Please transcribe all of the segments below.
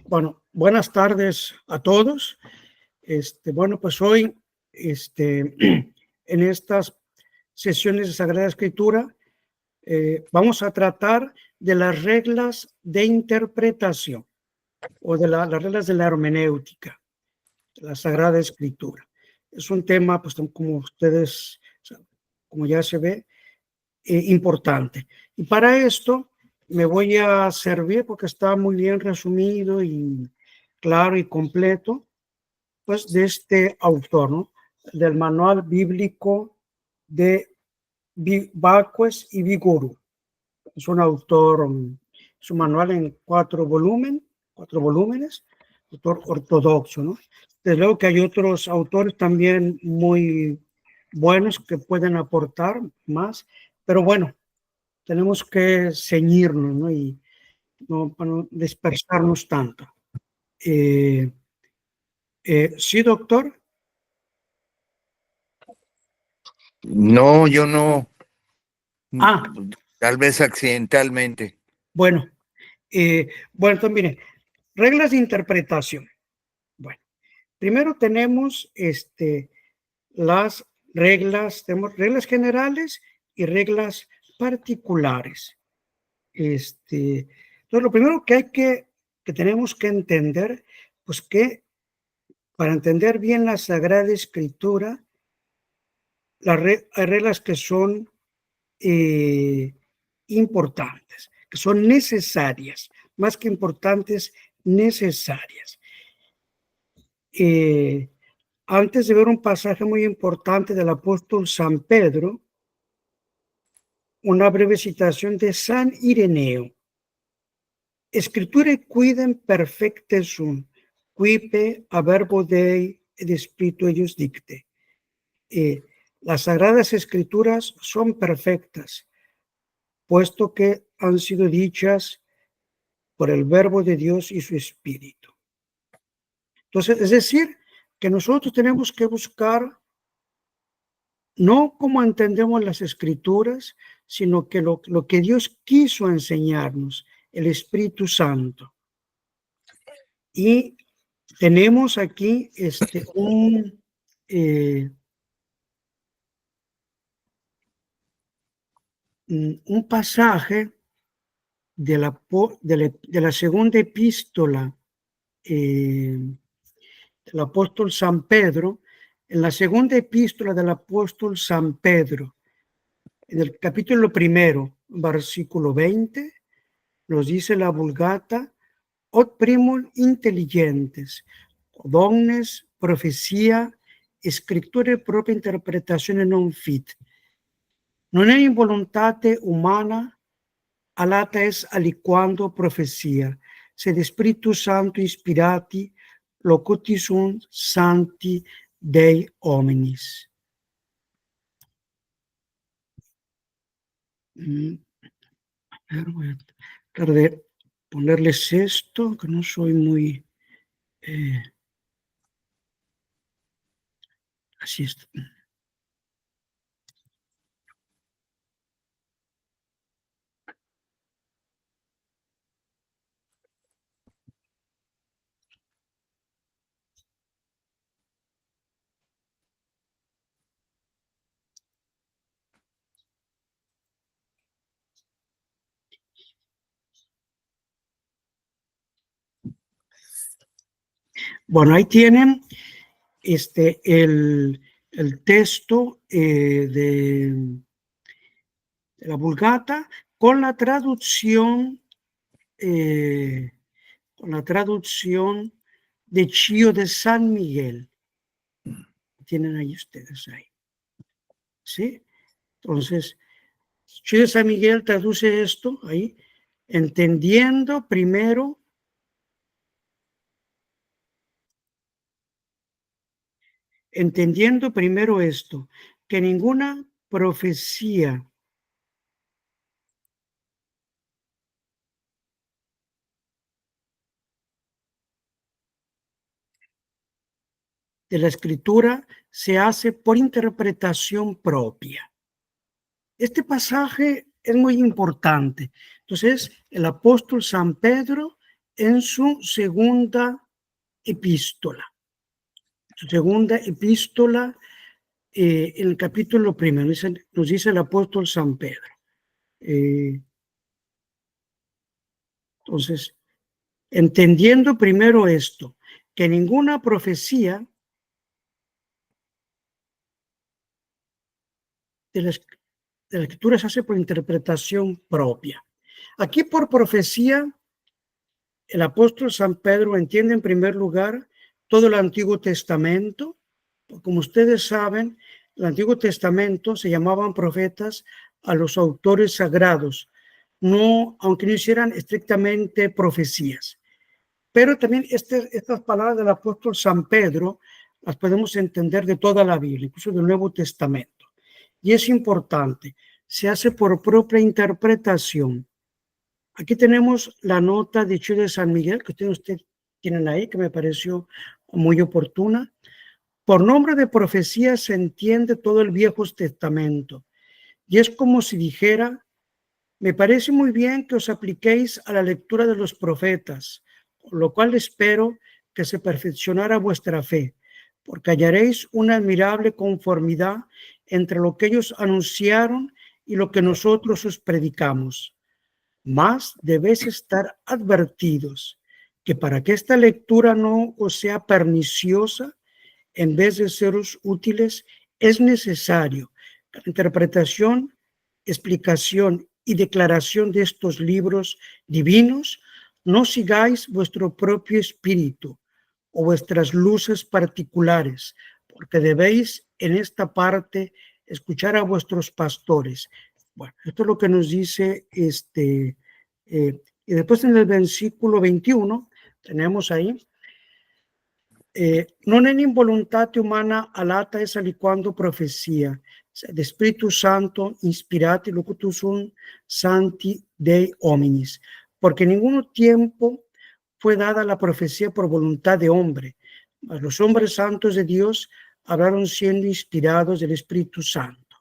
Bueno, buenas tardes a todos. Bueno, pues hoy, en estas sesiones de Sagrada Escritura, vamos a tratar de las reglas de interpretación o de las reglas de la hermenéutica, de la Sagrada Escritura. Es un tema, pues como ustedes, como ya se ve, importante. Y para esto me voy a servir, porque está muy bien resumido y claro y completo, pues de este autor, ¿no? Del manual bíblico de Bacues y Viguru. Es un autor, su manual en cuatro volúmenes, autor ortodoxo, ¿no? Desde luego que hay otros autores también muy buenos que pueden aportar más, pero bueno, tenemos que ceñirnos, ¿no? Y no, para no dispersarnos tanto. Sí, doctor. No, yo no. Ah, Tal vez accidentalmente. bueno, entonces mire, reglas de interpretación. Bueno, primero tenemos las reglas, tenemos reglas generales y reglas particulares. Entonces lo primero que tenemos que entender, pues que para entender bien la Sagrada Escritura, hay reglas que son importantes, que son necesarias, más que importantes, necesarias. Antes de ver un pasaje muy importante del apóstol San Pedro, una breve citación de San Ireneo. Scripturae quidem perfecte sunt, quipe a verbo Dei et Spiritu eius dicte. Las Sagradas Escrituras son perfectas, puesto que han sido dichas por el verbo de Dios y su Espíritu. Entonces, es decir, que nosotros tenemos que buscar no como entendemos las Escrituras, sino que lo que Dios quiso enseñarnos, el Espíritu Santo. Y tenemos aquí un pasaje de la segunda epístola del apóstol San Pedro, en la segunda epístola del apóstol San Pedro, en el capítulo 1, versículo 20, nos dice la Vulgata: Od primum intelligentes, od omnes profecia, scripturae propria interpretazione non fit. Non è in voluntate umana, alata es aliquando profecia, sed Spiritus Santo inspirati locuti sunt santi Dei hominis. Voy a tratar de ponerles esto, que no soy muy... así está. Bueno, ahí tienen el texto de la Vulgata con la traducción de Chío de San Miguel. Tienen ahí ustedes ahí. ¿Sí? Entonces, Chío de San Miguel traduce esto ahí, entendiendo primero esto, que ninguna profecía de la Escritura se hace por interpretación propia. Este pasaje es muy importante. Entonces, el apóstol San Pedro en su segunda epístola. Su segunda epístola, en el capítulo 1, nos dice el apóstol San Pedro. Entonces, entendiendo primero esto, que ninguna profecía de la escritura se hace por interpretación propia. Aquí por profecía, el apóstol San Pedro entiende en primer lugar todo el Antiguo Testamento. Como ustedes saben, el Antiguo Testamento se llamaban profetas a los autores sagrados, aunque no hicieran estrictamente profecías. Pero también estas palabras del apóstol San Pedro las podemos entender de toda la Biblia, incluso del Nuevo Testamento. Y es importante, se hace por propia interpretación. Aquí tenemos la nota de Chile de San Miguel, que ustedes tienen ahí, que me pareció muy oportuna. Por nombre de profecía se entiende todo el Viejo Testamento. Y es como si dijera, me parece muy bien que os apliquéis a la lectura de los profetas, por lo cual espero que se perfeccionara vuestra fe, porque hallaréis una admirable conformidad entre lo que ellos anunciaron y lo que nosotros os predicamos. Mas debéis estar advertidos que para que esta lectura no os sea perniciosa, en vez de seros útiles, es necesario que la interpretación, explicación y declaración de estos libros divinos no sigáis vuestro propio espíritu o vuestras luces particulares, porque debéis en esta parte escuchar a vuestros pastores. Bueno, esto es lo que nos dice y después en el versículo 21 tenemos ahí, non è in voluntate umana alata es aliquando profecía, de Espíritu Santo inspirati locutus sunt santi Dei hominis, porque en ningún tiempo fue dada la profecía por voluntad de hombre, mas los hombres santos de Dios hablaron siendo inspirados del Espíritu Santo.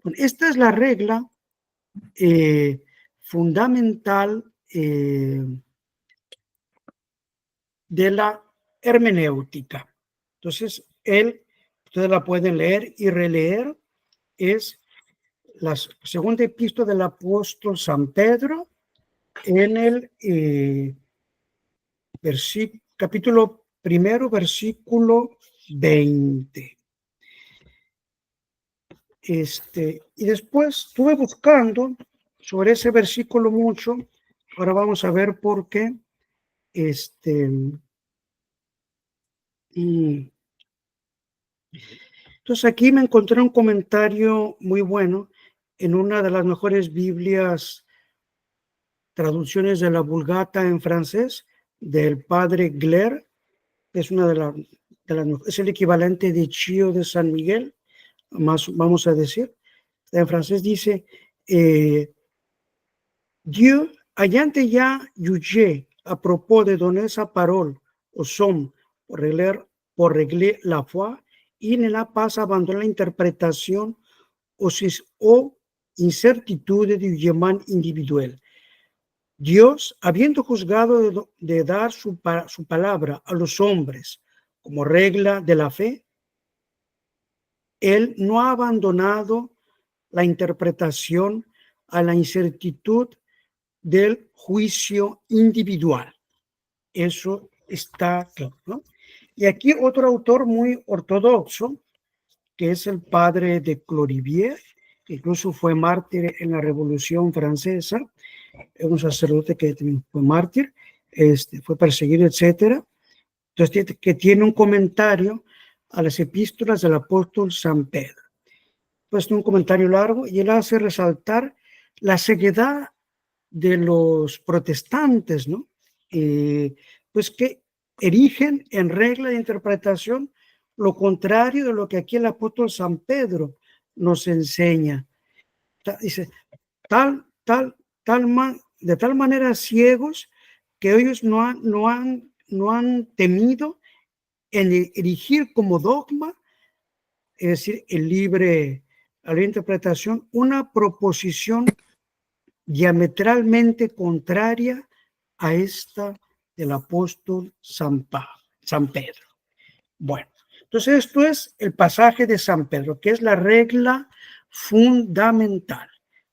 Bueno, esta es la regla fundamental de la hermenéutica. Entonces, ustedes la pueden leer y releer, es la segunda epístola del apóstol San Pedro en el capítulo 1, versículo 20. Y después estuve buscando sobre ese versículo mucho. Ahora vamos a ver por qué. Entonces aquí me encontré un comentario muy bueno en una de las mejores Biblias, traducciones de la Vulgata en francés, del padre Gler, que es es el equivalente de Chio de San Miguel, más vamos a decir. En francés dice, Dieu ayant ya jugé a propos de donner sa parole aux hommes pour régler la foi, y ne la pas abandonner la interpretación o incertitude de jugement individual. Dios, habiendo juzgado de dar su palabra a los hombres como regla de la fe, Él no ha abandonado la interpretación a la incertidumbre del juicio individual. Eso está claro, ¿no? Y aquí otro autor muy ortodoxo, que es el padre de Clorivier, que incluso fue mártir en la Revolución Francesa, es un sacerdote que fue mártir, fue perseguido, etcétera. Entonces, que tiene un comentario a las epístolas del apóstol San Pedro. Pues un comentario largo, y él hace resaltar la ceguedad de los protestantes, ¿no? Pues que erigen en regla de interpretación lo contrario de lo que aquí el apóstol San Pedro nos enseña. Dice, de tal manera ciegos que ellos no han temido en erigir como dogma, es decir, la libre interpretación, una proposición diametralmente contraria a esta del apóstol San Pedro. Bueno, entonces esto es el pasaje de San Pedro, que es la regla fundamental.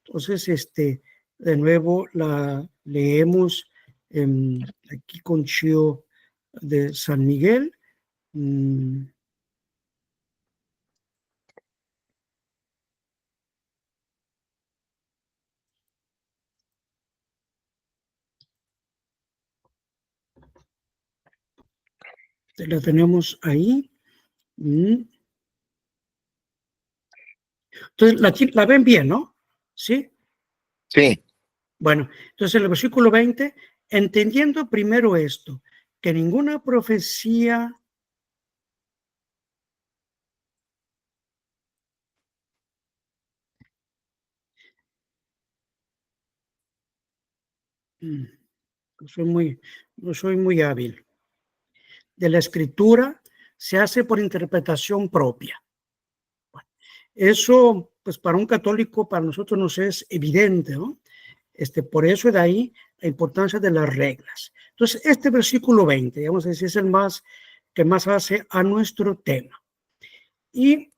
Entonces, de nuevo la leemos aquí con Chío de San Miguel. La tenemos ahí. Entonces, la ven bien, ¿no? ¿Sí? Sí. Bueno, entonces en el versículo 20, entendiendo primero esto, que ninguna profecía no soy muy hábil, de la escritura se hace por interpretación propia. Bueno, eso, pues para un católico, para nosotros nos es evidente, ¿no? Por eso de ahí la importancia de las reglas. Entonces, este versículo 20, vamos a decir, es el más que más hace a nuestro tema. Y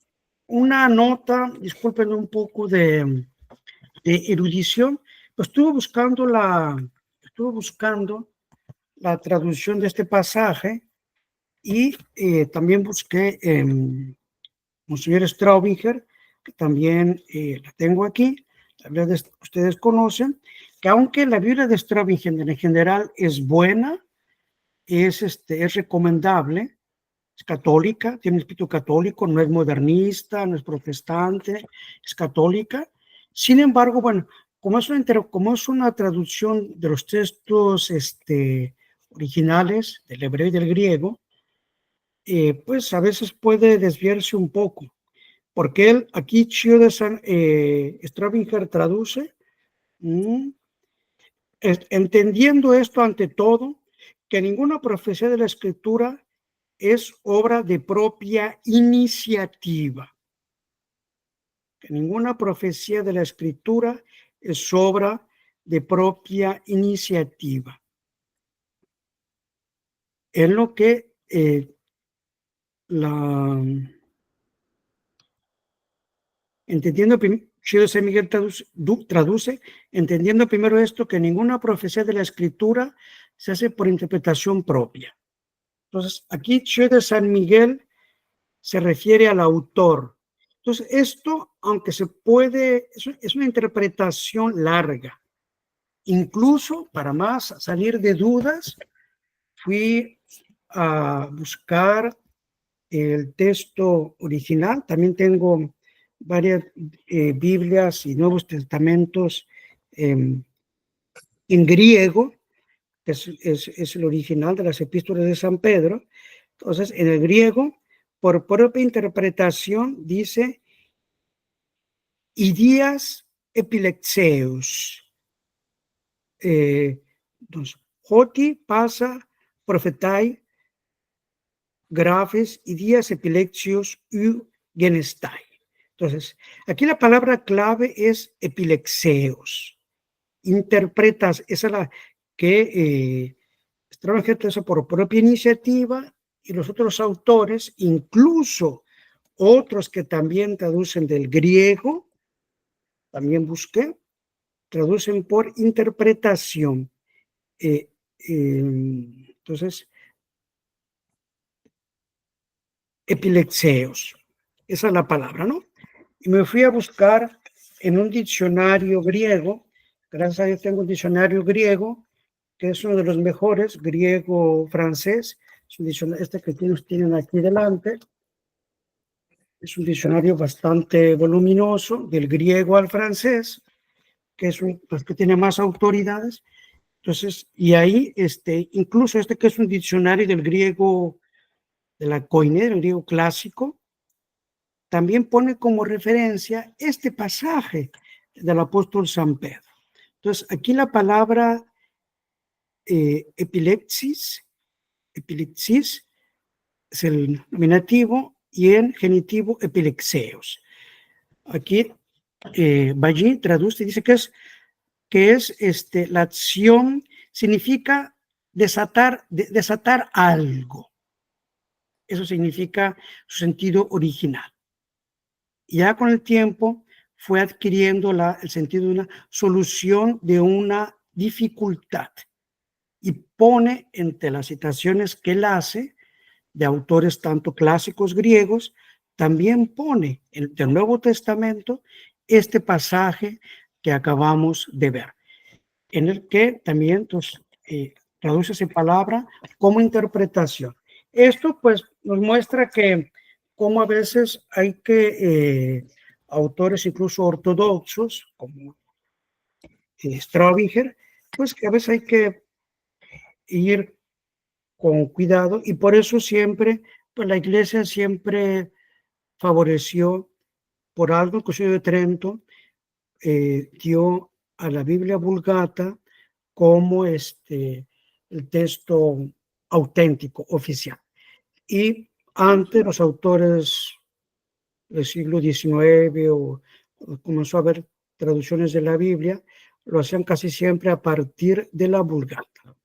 una nota, disculpen un poco de erudición, pues estuve buscando la traducción de este pasaje y también busqué Monseñor Straubinger, que también la tengo aquí, tal vez ustedes conocen, que aunque la Biblia de Straubinger en general es buena, es recomendable, es católica, tiene un espíritu católico, no es modernista, no es protestante, es católica. Sin embargo, bueno, como es una traducción de los textos originales del hebreo y del griego, pues a veces puede desviarse un poco, porque él aquí Chío de Straubinger traduce, entendiendo esto ante todo, que ninguna profecía de la Escritura es obra de propia iniciativa, que ninguna profecía de la Escritura es obra de propia iniciativa. Es lo que entendiendo, Chío de Miguel traduce, entendiendo primero esto, que ninguna profecía de la Escritura se hace por interpretación propia. Entonces, aquí Chío de San Miguel se refiere al autor. Entonces, esto, aunque se puede, es una interpretación larga. Incluso, para más salir de dudas, fui a buscar el texto original. También tengo varias Biblias y Nuevos Testamentos en griego, que es el original de las epístolas de San Pedro. Entonces, en el griego, por propia interpretación, dice Idías epilexeus. Entonces, Joti pasa profetai grafes Idías epilexios u genestai. Entonces, aquí la palabra clave es epilexeos. Interpretas, esa es la que trabaja eso por propia iniciativa, y los otros autores, incluso otros que también traducen del griego, también busqué, traducen por interpretación. Entonces, epilexeos, esa es la palabra, ¿no? Y me fui a buscar en un diccionario griego. Gracias a Dios tengo un diccionario griego, que es uno de los mejores, griego-francés. Es un diccionario, que tienen aquí delante. Es un diccionario bastante voluminoso, del griego al francés, que es pues, que tiene más autoridades. Entonces, y ahí, incluso que es un diccionario del griego, de la Koiné, del griego clásico, también pone como referencia este pasaje del apóstol San Pedro. Entonces, aquí la palabra epilepsis es el nominativo y en genitivo epilexeos. Aquí Ballí traduce y dice que es la acción, significa desatar algo. Eso significa su sentido original. Ya con el tiempo fue adquiriendo el sentido de una solución de una dificultad y pone entre las citaciones que él hace de autores tanto clásicos griegos, también pone del Nuevo Testamento este pasaje que acabamos de ver, en el que también traduce esa palabra como interpretación. Esto pues nos muestra que como a veces hay que autores incluso ortodoxos como Straubinger, pues que a veces hay que ir con cuidado y por eso siempre, pues la iglesia siempre favoreció por algo el Concilio de Trento, dio a la Biblia Vulgata como el texto auténtico, oficial. Y antes los autores del siglo XIX o comenzó a haber traducciones de la Biblia, lo hacían casi siempre a partir de la Vulgata.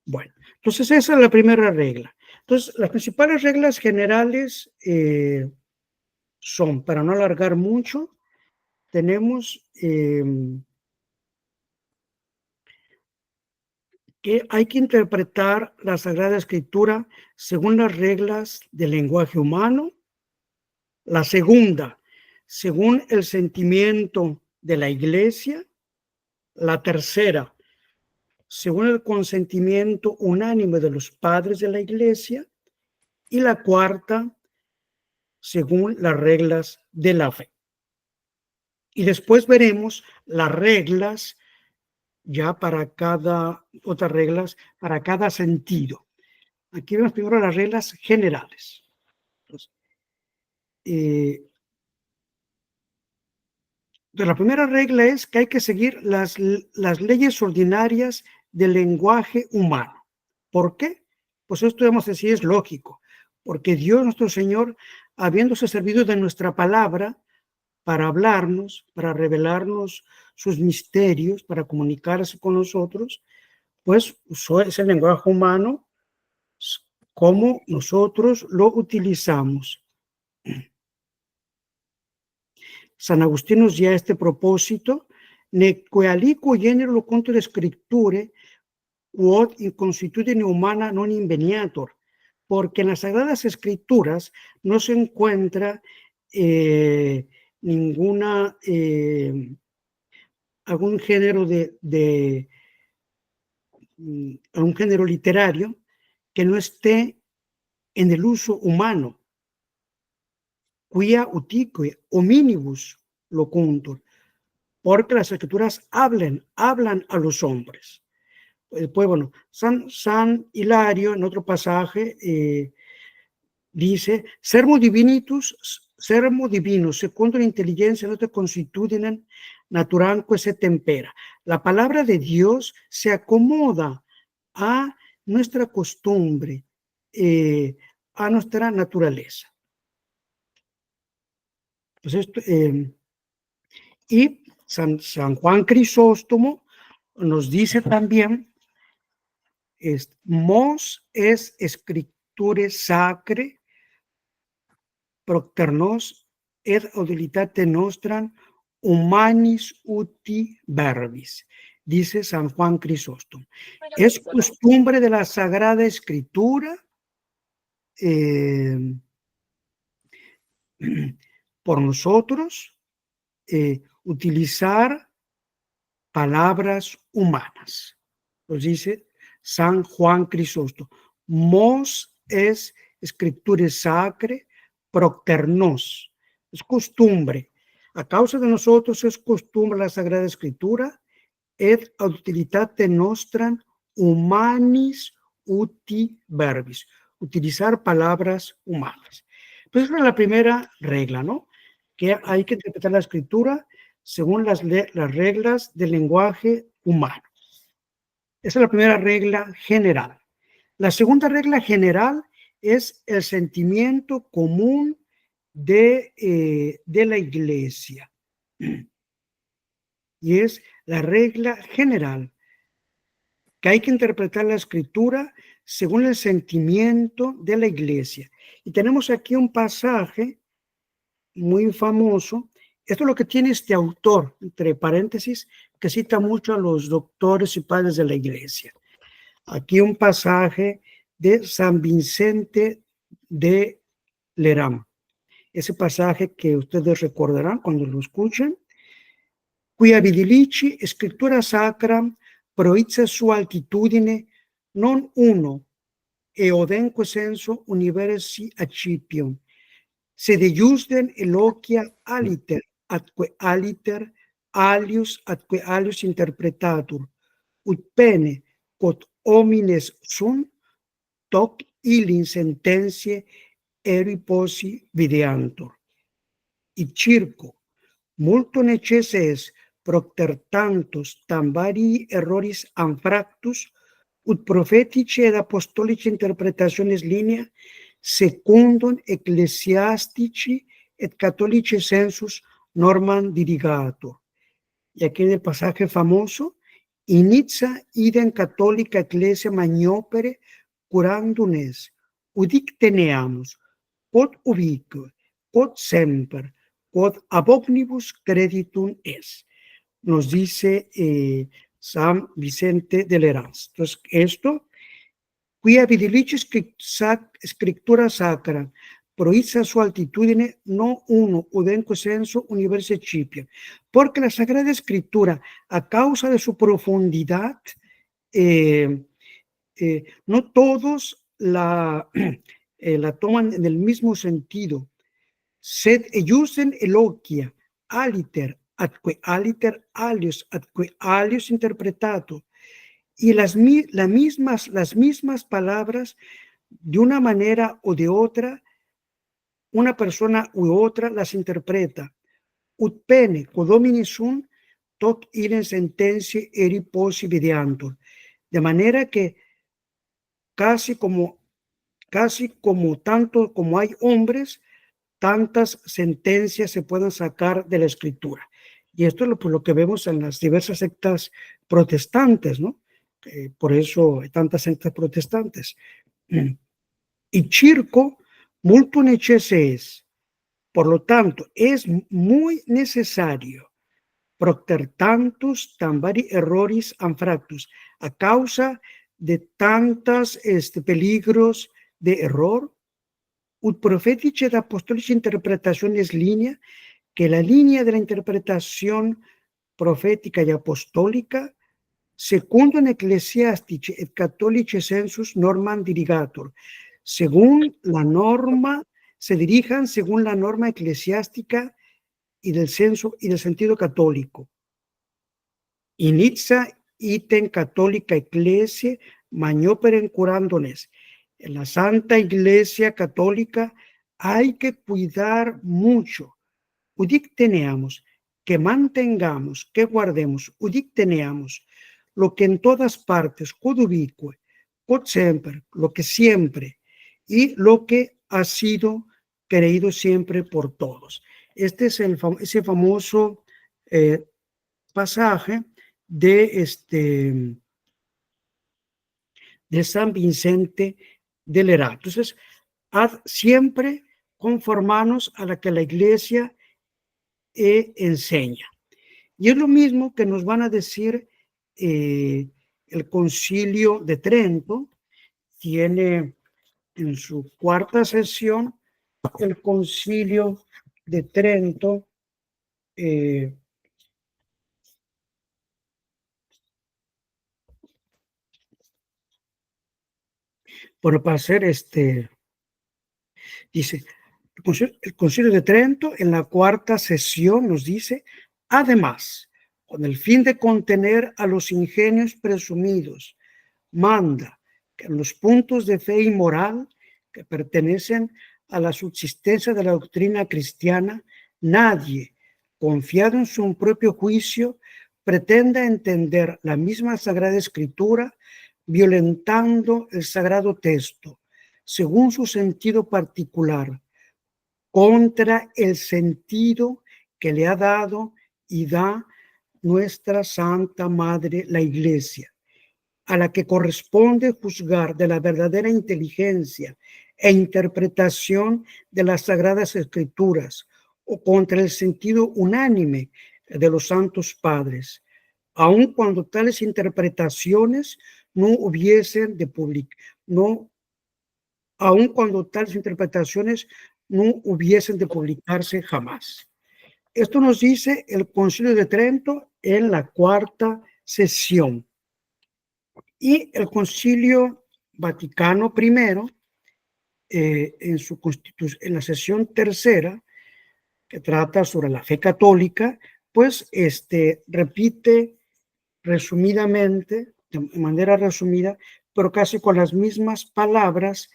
Bueno, entonces esa es la primera regla. Entonces, las principales reglas generales son, para no alargar mucho, tenemos que hay que interpretar la Sagrada Escritura según las reglas del lenguaje humano. La segunda, según el sentimiento de la Iglesia. La tercera, según el consentimiento unánime de los padres de la Iglesia. Y la cuarta, según las reglas de la fe. Y después veremos las reglas ya para otras reglas para cada sentido. Aquí vemos primero las reglas generales. Entonces, la primera regla es que hay que seguir las leyes ordinarias del lenguaje humano. ¿Por qué? Pues esto debemos decir es lógico, porque Dios nuestro Señor, habiéndose servido de nuestra palabra para hablarnos, para revelarnos sus misterios, para comunicarse con nosotros, pues usó ese lenguaje humano como nosotros lo utilizamos. San Agustín nos dio a este propósito, neque aliquo genero contra scripture, quod in consuetudine humana non inveniator, porque en las Sagradas Escrituras no se encuentra algún género algún género literario que no esté en el uso humano. Quia utique hominibus locuntur, porque las Escrituras hablan a los hombres. Pues bueno, San Hilario en otro pasaje dice, sermo divinus, secondo la inteligencia no te constituyen naturanque se tempera. La palabra de Dios se acomoda a nuestra costumbre, a nuestra naturaleza. Pues y San Juan Crisóstomo nos dice también, mos es scripture sacre, procter nos et utilitate nostram humanis uti verbis, dice San Juan Crisóstomo. Es costumbre de la Sagrada Escritura por nosotros utilizar palabras humanas. Nos dice San Juan Crisóstomo. Mos es scripture sacre, procter nos. Es costumbre. A causa de nosotros es costumbre la Sagrada Escritura et ad utilitate nostram humanis uti verbis. Utilizar palabras humanas. Entonces, esa es la primera regla, ¿no? Que hay que interpretar la Escritura según las reglas del lenguaje humano. Esa es la primera regla general. La segunda regla general es el sentimiento común de la Iglesia. Y es la regla general que hay que interpretar la Escritura según el sentimiento de la Iglesia. Y tenemos aquí un pasaje muy famoso. Esto es lo que tiene este autor, entre paréntesis, que cita mucho a los doctores y padres de la Iglesia. Aquí un pasaje de San Vicente de Lerán. Ese pasaje que ustedes recordarán cuando lo escuchen. Quia vidilici scriptura sacra proitza sua altitudine non uno e odenque senso universi accipium, sed eiusdem eloquia aliter atque alius interpretatur, ut pene quod homines sunt, toc illin sententiae eri posi videantur. Et circo multo necesse procter tantos tam varii erroris anfractus, ut prophetici ed apostolici interpretationes linea secundum ecclesiastici et catholici sensus normam dirigatur. Y aquí en el pasaje famoso, initia idem catholica ecclesia magnopere curandunes, udic teneamus, quod ubique, quod semper, quod ab omnibus creditum es. Nos dice San Vicente de Lerán. Entonces, esto, quia vidilici scriptura sacra, proitza su altitudine, no uno udenque senso universi accipia. Porque la Sagrada Escritura, a causa de su profundidad, no todos la toman en el mismo sentido. Sed eiusdem eloquia aliter atque aliter alius atque alius interpretato. Y las mismas palabras, de una manera o de otra, una persona u otra las interpreta. Ut pene quod homini sunt, toc illin sententiae eri posi videantur. De manera que casi como tanto como hay hombres, tantas sentencias se pueden sacar de la Escritura. Y esto es lo que vemos en las diversas sectas protestantes, ¿no? Por eso hay tantas sectas protestantes. Y circo multo necesse es. Por lo tanto, es muy necesario procter tantos tam vari erroris anfractus, a causa de tantos peligros de error, ut prophetici ed apostolici interpretaciones linea, que la línea de la interpretación profética y apostólica, secundum ecclesiastici et catholici sensus normam dirigatur, según la norma, se dirijan según la norma eclesiástica y del censo y del sentido católico. Initia item catholica ecclesiae magnopere curandones. En la Santa Iglesia Católica hay que cuidar mucho. Udic teneamos, que mantengamos, que guardemos, udic teneamos, lo que en todas partes, quod ubique, quod semper, lo que siempre, y lo que ha sido creído siempre por todos. Este es ese famoso pasaje de San Vicente de Lerán. Entonces, siempre conformarnos a la que la Iglesia enseña. Y es lo mismo que nos van a decir el Concilio de Trento. Tiene en su cuarta sesión el Concilio de Trento bueno, para hacer dice, el Concilio de Trento en la cuarta sesión nos dice, además, con el fin de contener a los ingenios presumidos, manda que en los puntos de fe y moral que pertenecen a la subsistencia de la doctrina cristiana, nadie, confiado en su propio juicio, pretenda entender la misma Sagrada Escritura violentando el sagrado texto, según su sentido particular, contra el sentido que le ha dado y da nuestra Santa Madre, la Iglesia. a la que corresponde juzgar de la verdadera inteligencia e interpretación de las Sagradas Escrituras, o contra el sentido unánime de los santos padres, aun cuando tales interpretaciones no hubiesen de publicarse jamás. Esto nos dice el Concilio de Trento en la cuarta sesión. Y el Concilio Vaticano I, en la sesión tercera, que trata sobre la fe católica, pues repite resumidamente, de manera resumida, pero casi con las mismas palabras,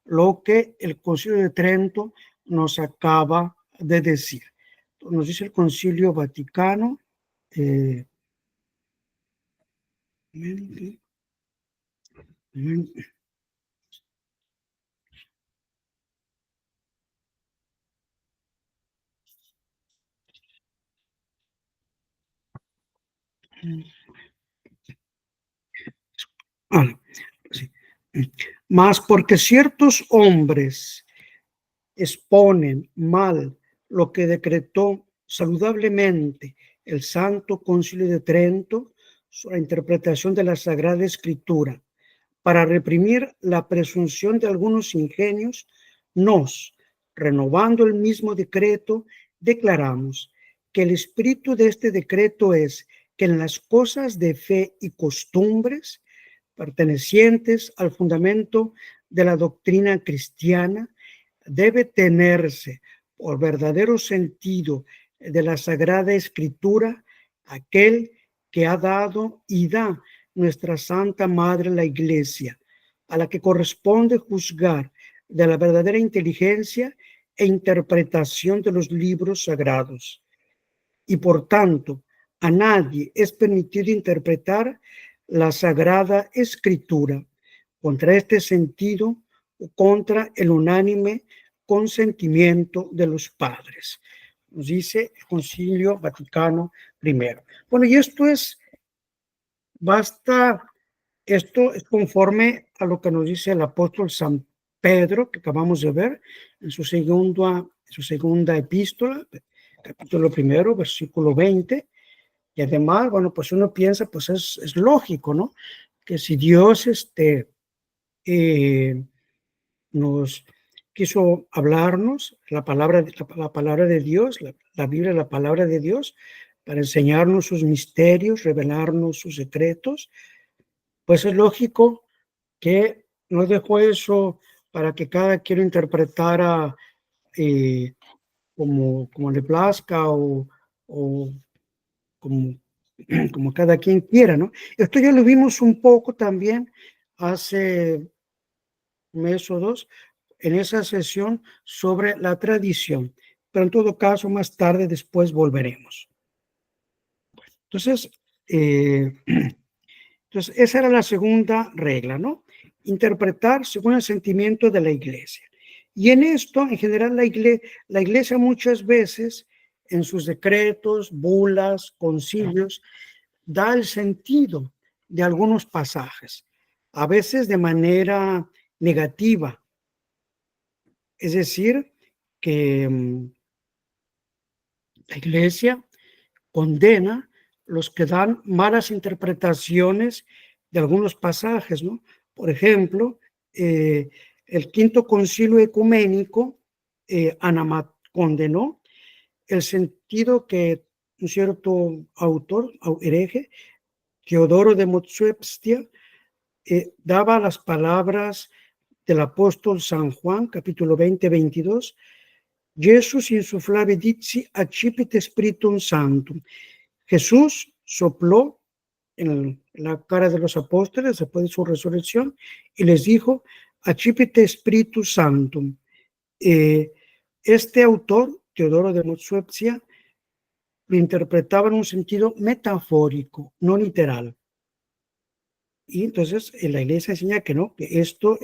lo que el Concilio de Trento nos acaba de decir. Nos dice el Concilio Vaticano. Sí. Mas porque ciertos hombres exponen mal lo que decretó saludablemente el Santo Concilio de Trento sobre la interpretación de la Sagrada Escritura, para reprimir la presunción de algunos ingenios, nos, renovando el mismo decreto, declaramos que el espíritu de este decreto es que en las cosas de fe y costumbres pertenecientes al fundamento de la doctrina cristiana, debe tenerse por verdadero sentido de la Sagrada Escritura aquel que ha dado y da nuestra Santa Madre la Iglesia, a la que corresponde juzgar de la verdadera inteligencia e interpretación de los libros sagrados. Y por tanto, a nadie es permitido interpretar la Sagrada Escritura contra este sentido o contra el unánime consentimiento de los padres. Nos dice el Concilio Vaticano I. Bueno, y esto es conforme a lo que nos dice el apóstol San Pedro, que acabamos de ver en su segunda epístola, capítulo 1, versículo 20. Y además, bueno, pues uno piensa, pues es lógico, ¿no? Que si Dios nos quiso hablarnos, la palabra de Dios, la Biblia, la palabra de Dios, para enseñarnos sus misterios, revelarnos sus secretos, pues es lógico que no dejó eso para que cada quien interpretara como le plazca o como cada quien quiera, ¿no? Esto ya lo vimos un poco también hace un mes o dos en esa sesión sobre la tradición, pero en todo caso más tarde después volveremos. Entonces, esa era la segunda regla, ¿no? Interpretar según el sentimiento de la iglesia. Y en esto, en general, la iglesia muchas veces, en sus decretos, bulas, concilios, da el sentido de algunos pasajes, a veces de manera negativa. Es decir, que la iglesia condena los que dan malas interpretaciones de algunos pasajes, ¿no? Por ejemplo, el Quinto Concilio Ecuménico condenó el sentido que un cierto autor, hereje, Teodoro de Motsuepstia, daba las palabras del apóstol San Juan, capítulo 20, 22, Jesús insuflave dici accipit spiritum sanctum. Jesús sopló en la cara de los apóstoles después de su resurrección y les dijo, accipit spiritus sanctum. Este autor, Teodoro de Motsuepsia, lo interpretaba en un sentido metafórico, no literal. Y entonces la iglesia enseña que no, que esto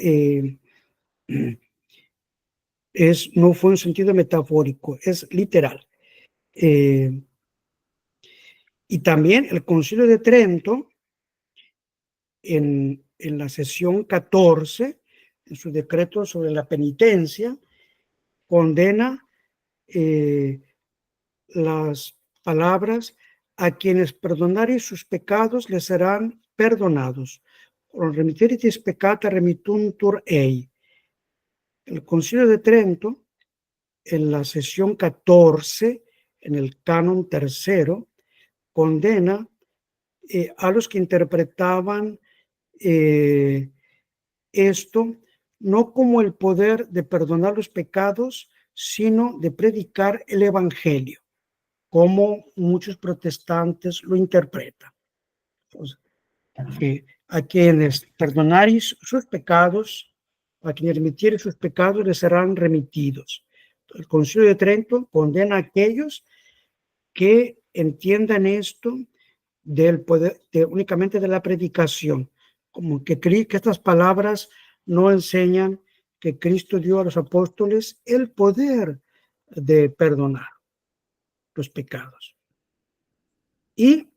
no fue un sentido metafórico, es literal. Y también el Concilio de Trento en la sesión 14, en su decreto sobre la penitencia, condena las palabras: a quienes perdonareis sus pecados les serán perdonados. Remitteritis peccata remittuntur ei. El Concilio de Trento, en la sesión 14, en el canon tercero, condena a los que interpretaban esto no como el poder de perdonar los pecados, sino de predicar el evangelio, como muchos protestantes lo interpretan. Entonces, a quienes perdonaréis sus pecados, a quienes remitiereis sus pecados les serán remitidos. El Concilio de Trento condena a aquellos que entiendan esto del poder, únicamente de la predicación, como que estas palabras no enseñan que Cristo dio a los apóstoles el poder de perdonar los pecados. Y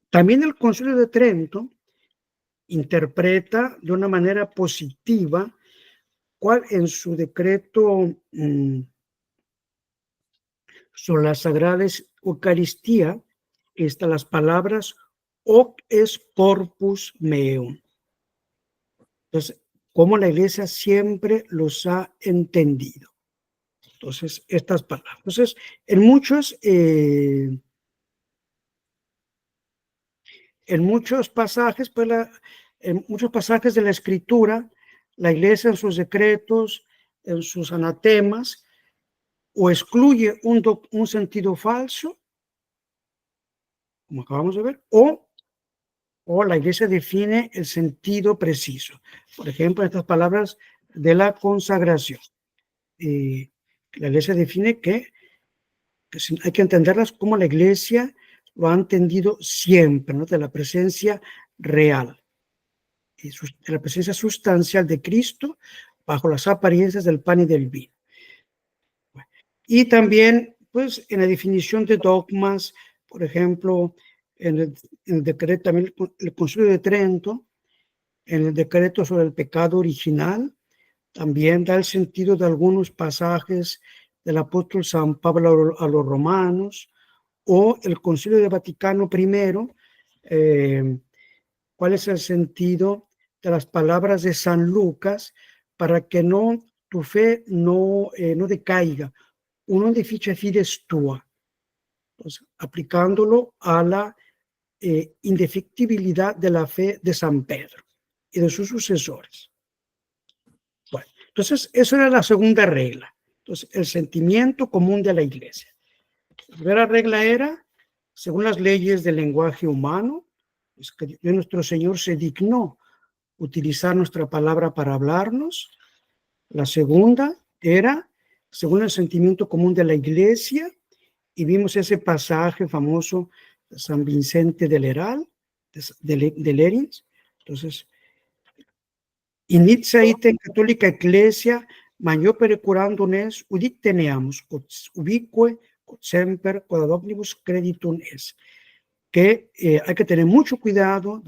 también el Concilio de Trento interpreta de una manera positiva cuál en su decreto sobre la Sagrada Eucaristía están las palabras hoc es corpus meum. Entonces, como la Iglesia siempre los ha entendido. Entonces, estas palabras. Entonces, en muchos pasajes, pues en muchos pasajes de la Escritura, la Iglesia en sus decretos, en sus anatemas, o excluye un sentido falso, como acabamos de ver, o la Iglesia define el sentido preciso. Por ejemplo, estas palabras de la consagración. La Iglesia define que hay que entenderlas como la Iglesia lo ha entendido siempre, ¿no? De la presencia real, de la presencia sustancial de Cristo bajo las apariencias del pan y del vino. Y también, pues, en la definición de dogmas, por ejemplo, en el decreto, también el Concilio de Trento, en el decreto sobre el pecado original, también da el sentido de algunos pasajes del apóstol San Pablo a los romanos, o el Concilio de Vaticano I, cuál es el sentido de las palabras de San Lucas para que tu fe no decaiga. Uno deficia fides tua. Entonces, aplicándolo a la indefectibilidad de la fe de San Pedro y de sus sucesores. Bueno, entonces, eso era la segunda regla. Entonces, el sentimiento común de la Iglesia. La primera regla era, según las leyes del lenguaje humano, es que nuestro Señor se dignó utilizar nuestra palabra para hablarnos. La segunda era, según el sentimiento común de la Iglesia, y vimos ese pasaje famoso de San Vicente del Heral, de Lerins. Entonces, inizia ite católica Ecclesia, magniopere curandum es, udit teneamus, ubique, semper, quod ad omnibus creditum es. Que hay que tener mucho cuidado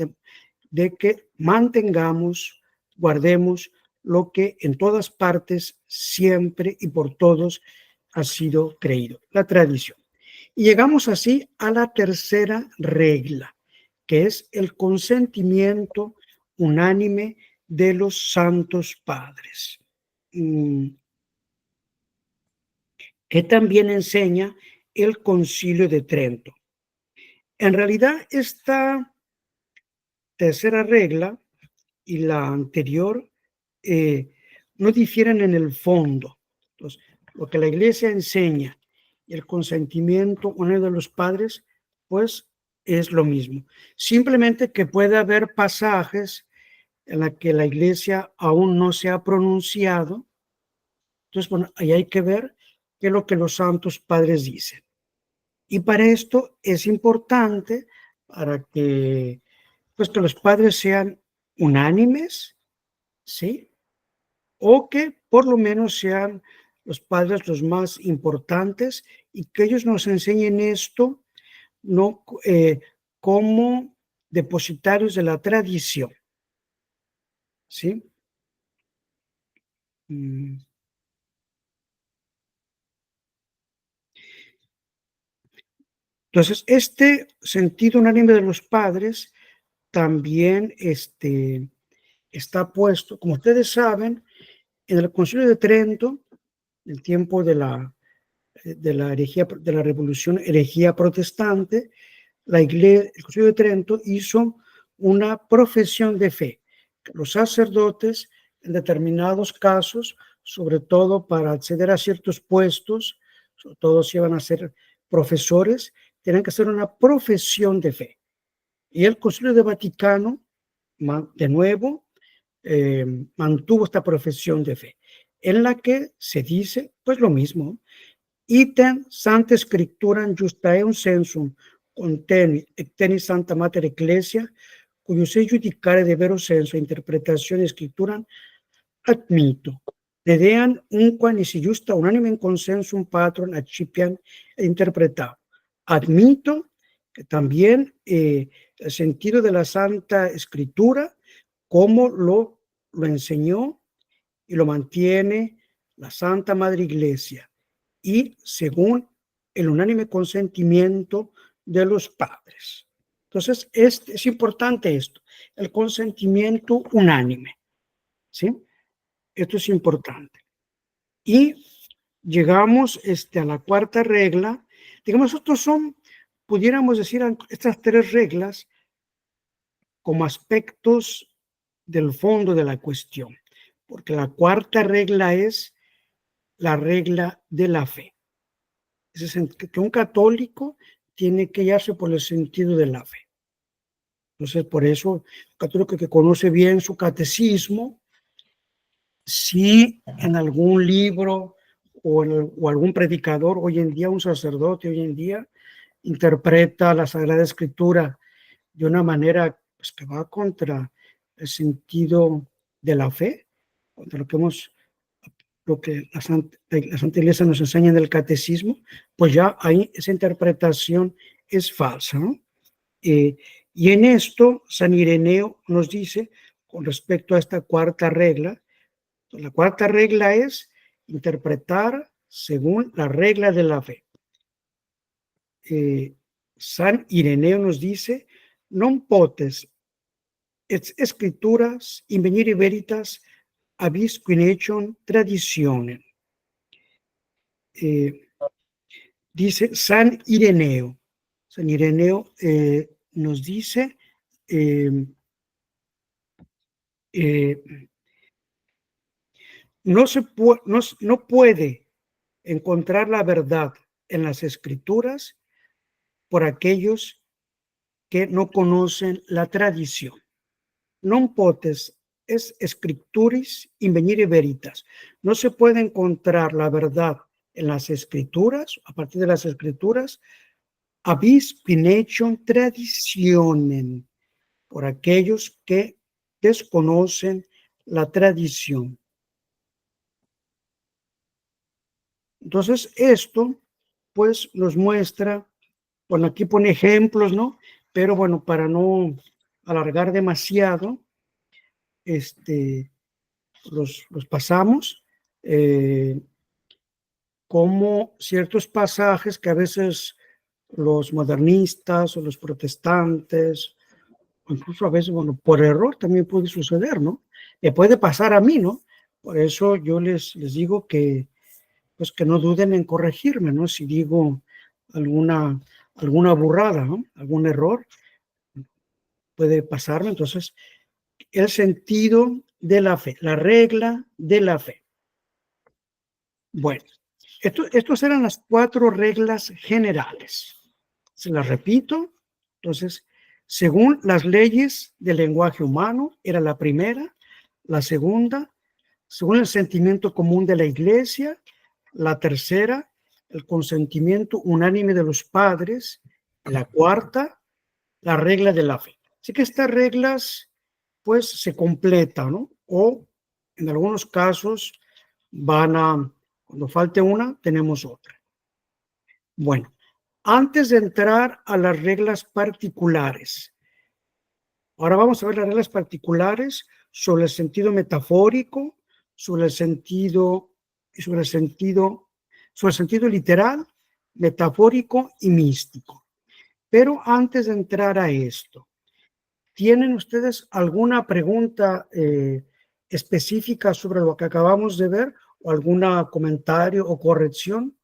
de que mantengamos, guardemos lo que en todas partes, siempre y por todos ha sido creído, la tradición. Y llegamos así a la tercera regla, que es el consentimiento unánime de los santos padres, que también enseña el Concilio de Trento. En realidad, esta tercera regla y la anterior no difieren en el fondo. Entonces, lo que la Iglesia enseña y el consentimiento unánime de los padres, pues es lo mismo. Simplemente que puede haber pasajes en los que la Iglesia aún no se ha pronunciado. Entonces, bueno, ahí hay que ver qué es lo que los santos padres dicen. Y para esto es importante, para que, pues, que los padres sean unánimes, ¿sí? O que por lo menos sean los padres los más importantes y que ellos nos enseñen esto no como depositarios de la tradición. ¿sí? Entonces, este sentido unánime de los padres también está puesto, como ustedes saben, en el Concilio de Trento, el tiempo de la herejía, de la revolución herejía protestante, la iglesia, el Concilio de Trento hizo una profesión de fe. Los sacerdotes, en determinados casos, sobre todo para acceder a ciertos puestos, sobre todo si iban a ser profesores, tienen que hacer una profesión de fe. Y el Concilio de Vaticano, de nuevo, mantuvo esta profesión de fe, en la que se dice, pues lo mismo, item Sancta Scripturam justaeum sensum contenit et tenis Santa Mater Ecclesia, cuyo se judicare de vero senso interpretazione Scripturam admito. Dedean unqua nisi justa unanime consensum patron accipiam e interpretado. Admito que también el sentido de la Santa Escritura, como lo enseñó y lo mantiene la Santa Madre Iglesia, y según el unánime consentimiento de los padres. Entonces, es importante esto, el consentimiento unánime, ¿sí? Esto es importante. Y llegamos a la cuarta regla. Digamos, estos son, pudiéramos decir, estas tres reglas como aspectos del fondo de la cuestión, porque la cuarta regla es la regla de la fe. Es que un católico tiene que guiarse por el sentido de la fe. Entonces, por eso, un católico que conoce bien su catecismo, si en algún libro o algún predicador hoy en día, un sacerdote hoy en día, interpreta la Sagrada Escritura de una manera pues, que va contra el sentido de la fe, contra lo que la Santa Iglesia nos enseña en el catecismo, pues ya ahí esa interpretación es falsa, ¿no? Y en esto San Ireneo nos dice, con respecto a esta cuarta regla, la cuarta regla es interpretar según la regla de la fe. San Ireneo nos dice, non potes escrituras invenire veritas abis quinecium traditionem. Dice San Ireneo. San Ireneo nos dice no puede encontrar la verdad en las escrituras por aquellos que no conocen la tradición. Non potes scripturis invenire veritas. No se puede encontrar la verdad en las escrituras, a partir de las escrituras, abis quinecium traditionem, por aquellos que desconocen la tradición. Entonces, esto, pues, nos muestra, bueno, aquí pone ejemplos, ¿no? Pero bueno, para no alargar demasiado, los pasamos, como ciertos pasajes que a veces los modernistas o los protestantes, o incluso a veces, bueno, por error también puede suceder, ¿no? Me puede pasar a mí, ¿no? Por eso yo les digo que, pues que no duden en corregirme, ¿no? Si digo alguna burrada, ¿no? Algún error puede pasarme. Entonces, el sentido de la fe, la regla de la fe. Bueno, estos eran las 4 reglas generales. Se las repito. Entonces, según las leyes del lenguaje humano, era la primera. La segunda, según el sentimiento común de la Iglesia. La tercera, el consentimiento unánime de los padres. La cuarta, la regla de la fe. Así que estas reglas, pues, se completan, ¿no? O, en algunos casos, cuando falte una, tenemos otra. Bueno, antes de entrar a las reglas particulares, ahora vamos a ver las reglas particulares sobre el sentido metafórico, sobre el sentido literal, metafórico y místico. Pero antes de entrar a esto, ¿tienen ustedes alguna pregunta específica sobre lo que acabamos de ver o algún comentario o corrección?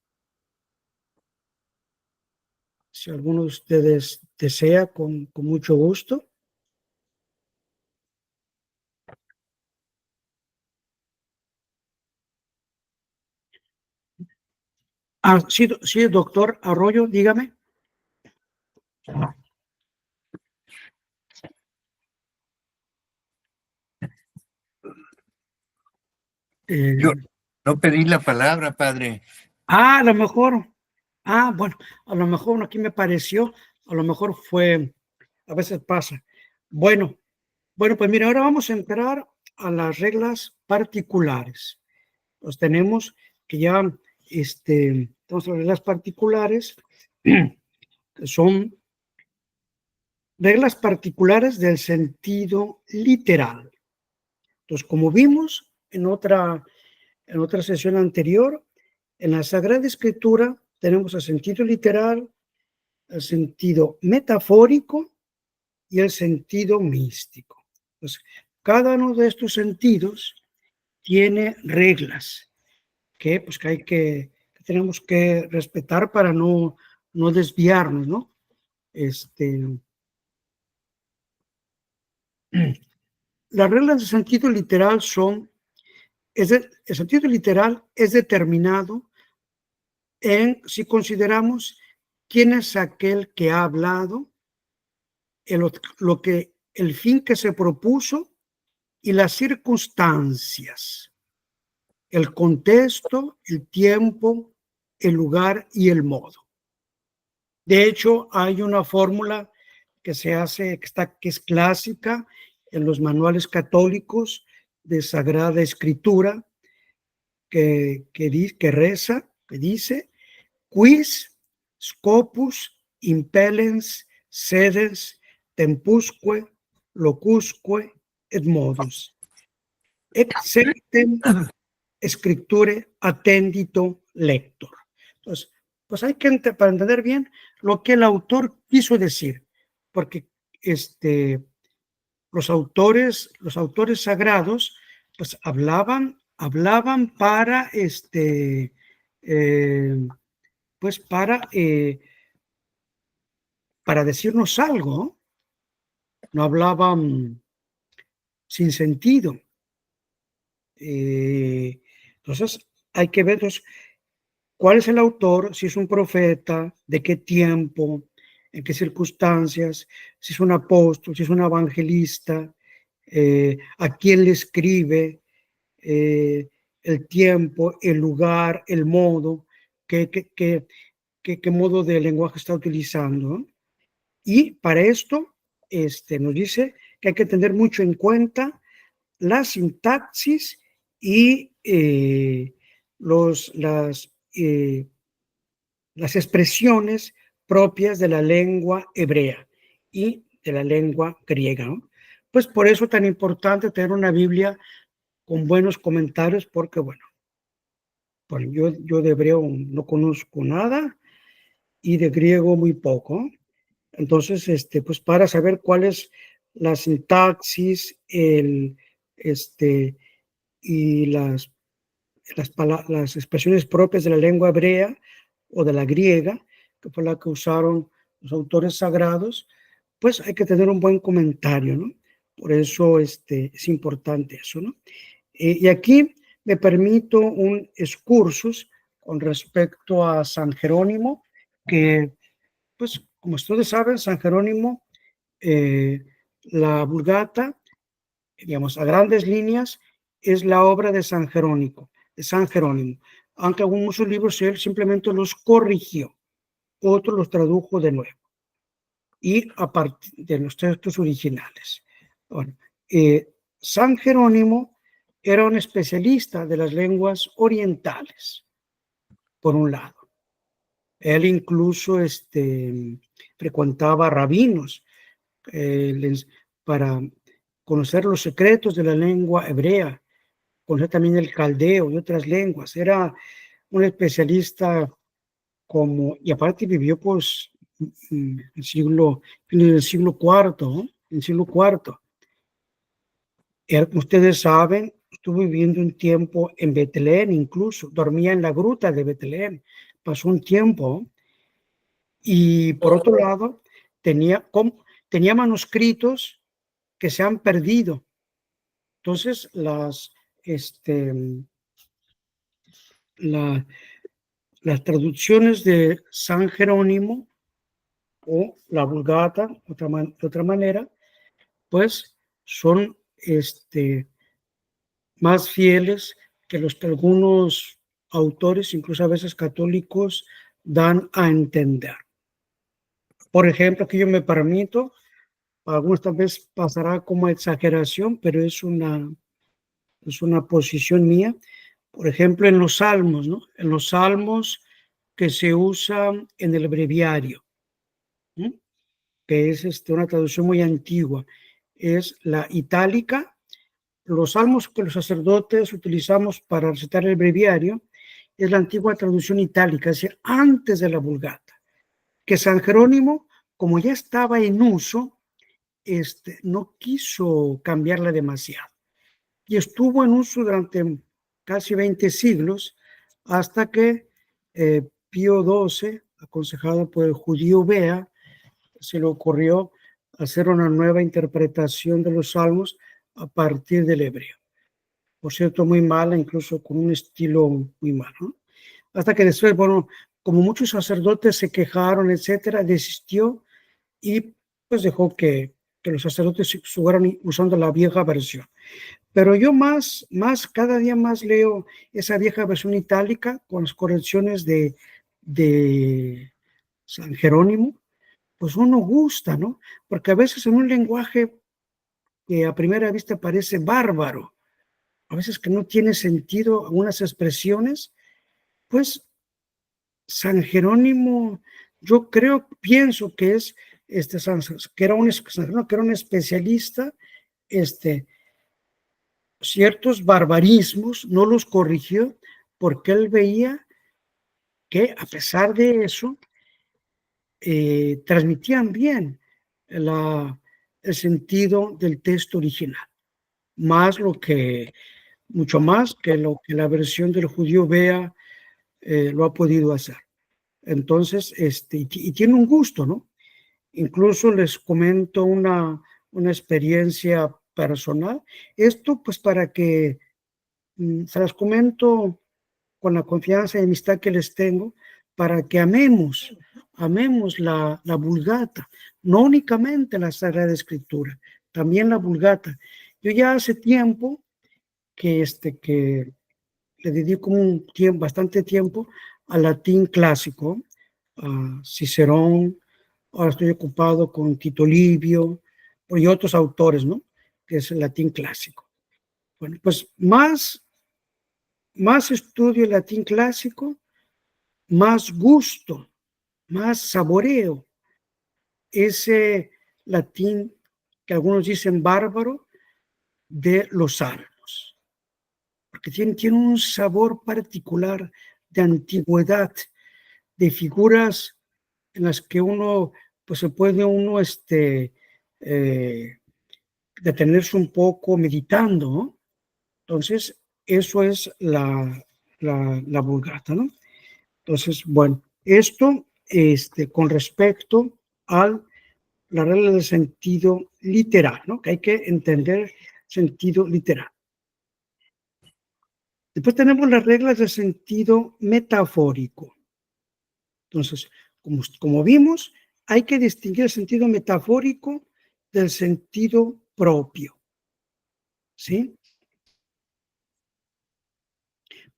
Si alguno de ustedes desea, con mucho gusto. Sí, sí, doctor Arroyo, dígame. Yo no pedí la palabra, padre. A lo mejor, bueno, a lo mejor aquí me pareció, a lo mejor fue, a veces pasa. Bueno, pues mira, ahora vamos a entrar a las reglas particulares. Pues tenemos que ya, tenemos las reglas particulares, que son reglas particulares del sentido literal. Entonces, como vimos en otra sesión anterior, en la Sagrada Escritura tenemos el sentido literal, el sentido metafórico y el sentido místico. Entonces, cada uno de estos sentidos tiene reglas que tenemos que respetar para no desviarnos, ¿no? Las reglas de sentido literal son, el sentido literal es determinado si consideramos quién es aquel que ha hablado, el fin que se propuso y las circunstancias, el contexto, el tiempo, el lugar y el modo. De hecho, hay una fórmula que es clásica en los manuales católicos de Sagrada Escritura, que dice, quis scopus impellens sedes tempusque locusque et modus exceptem scripture attendito lector. Entonces, pues hay que, para entender bien lo que el autor quiso decir, porque los autores sagrados pues hablaban para pues para decirnos algo, no hablaban sin sentido. Entonces hay que ver cuál es el autor, si es un profeta, de qué tiempo, en qué circunstancias, si es un apóstol, si es un evangelista, a quién le escribe, el tiempo, el lugar, el modo, qué modo de lenguaje está utilizando, ¿no? Y para esto nos dice que hay que tener mucho en cuenta la sintaxis y las expresiones propias de la lengua hebrea y de la lengua griega, ¿no? Pues por eso es tan importante tener una Biblia con buenos comentarios, porque bueno, yo de hebreo no conozco nada y de griego muy poco. Entonces, pues para saber cuál es la sintaxis, y las expresiones propias de la lengua hebrea o de la griega, que fue la que usaron los autores sagrados, pues hay que tener un buen comentario, ¿no? Por eso es importante eso, ¿no? Y aquí me permito un excursus con respecto a San Jerónimo, que, pues, como ustedes saben, San Jerónimo, la Vulgata, digamos, a grandes líneas, es la obra de San Jerónimo, aunque algunos libros él simplemente los corrigió, otros los tradujo de nuevo, y a partir de los textos originales. Bueno, San Jerónimo era un especialista de las lenguas orientales, por un lado. Él incluso frecuentaba rabinos para conocer los secretos de la lengua hebrea, conocer también el caldeo y otras lenguas. Era un especialista y aparte vivió pues en el siglo IV, ¿no? En el siglo IV. Como ustedes saben, estuvo viviendo un tiempo en Betlén, incluso dormía en la gruta de Betlén, pasó un tiempo. Y por otro lado, tenía manuscritos que se han perdido. Entonces, las traducciones de San Jerónimo o la Vulgata, de otra manera, pues son más fieles que los que algunos autores, incluso a veces católicos, dan a entender. Por ejemplo, aquí yo me permito, algunos tal vez pasará como exageración, pero es una posición mía. Por ejemplo, en los salmos, ¿no? En los salmos que se usan en el breviario, ¿no? Que es una traducción muy antigua, es la itálica. Los salmos que los sacerdotes utilizamos para recitar el breviario es la antigua traducción itálica, es decir, antes de la Vulgata, que San Jerónimo, como ya estaba en uso, no quiso cambiarla demasiado y estuvo en uso durante casi 20 siglos hasta que Pío XII, aconsejado por el judío Bea, se le ocurrió hacer una nueva interpretación de los salmos a partir del hebreo. Por cierto, muy mala, incluso con un estilo muy malo, ¿no? Hasta que después, bueno, como muchos sacerdotes se quejaron, etcétera, desistió y pues dejó que los sacerdotes siguieran usando la vieja versión. Pero yo cada día más leo esa vieja versión itálica con las correcciones de San Jerónimo, pues uno gusta, ¿no? Porque a veces en un lenguaje que a primera vista parece bárbaro, a veces que no tiene sentido algunas expresiones, pues San Jerónimo, yo pienso que es que era un especialista, ciertos barbarismos no los corrigió porque él veía que a pesar de eso transmitían bien el sentido del texto original, mucho más que lo que la versión del judío Bea lo ha podido hacer. Entonces, y tiene un gusto, ¿no? Incluso les comento una experiencia personal. Esto, pues, para que se las comento con la confianza y amistad que les tengo, para que amemos la Vulgata, no únicamente la Sagrada Escritura, también la Vulgata. Yo ya hace tiempo que le dedico bastante tiempo al latín clásico, a Cicerón. Ahora estoy ocupado con Tito Livio y otros autores, ¿no? Que es el latín clásico. Bueno, pues más estudio el latín clásico, más gusto, más saboreo ese latín que algunos dicen bárbaro de los salmos, porque tiene un sabor particular de antigüedad, de figuras en las que uno, pues se puede detenerse un poco meditando, ¿no? Entonces, eso es la Vulgata, ¿no? Entonces, bueno, esto con respecto a la regla del sentido literal, ¿no? Que hay que entender sentido literal. Después tenemos las reglas de sentido metafórico. Entonces, como vimos, hay que distinguir el sentido metafórico del sentido propio, ¿sí?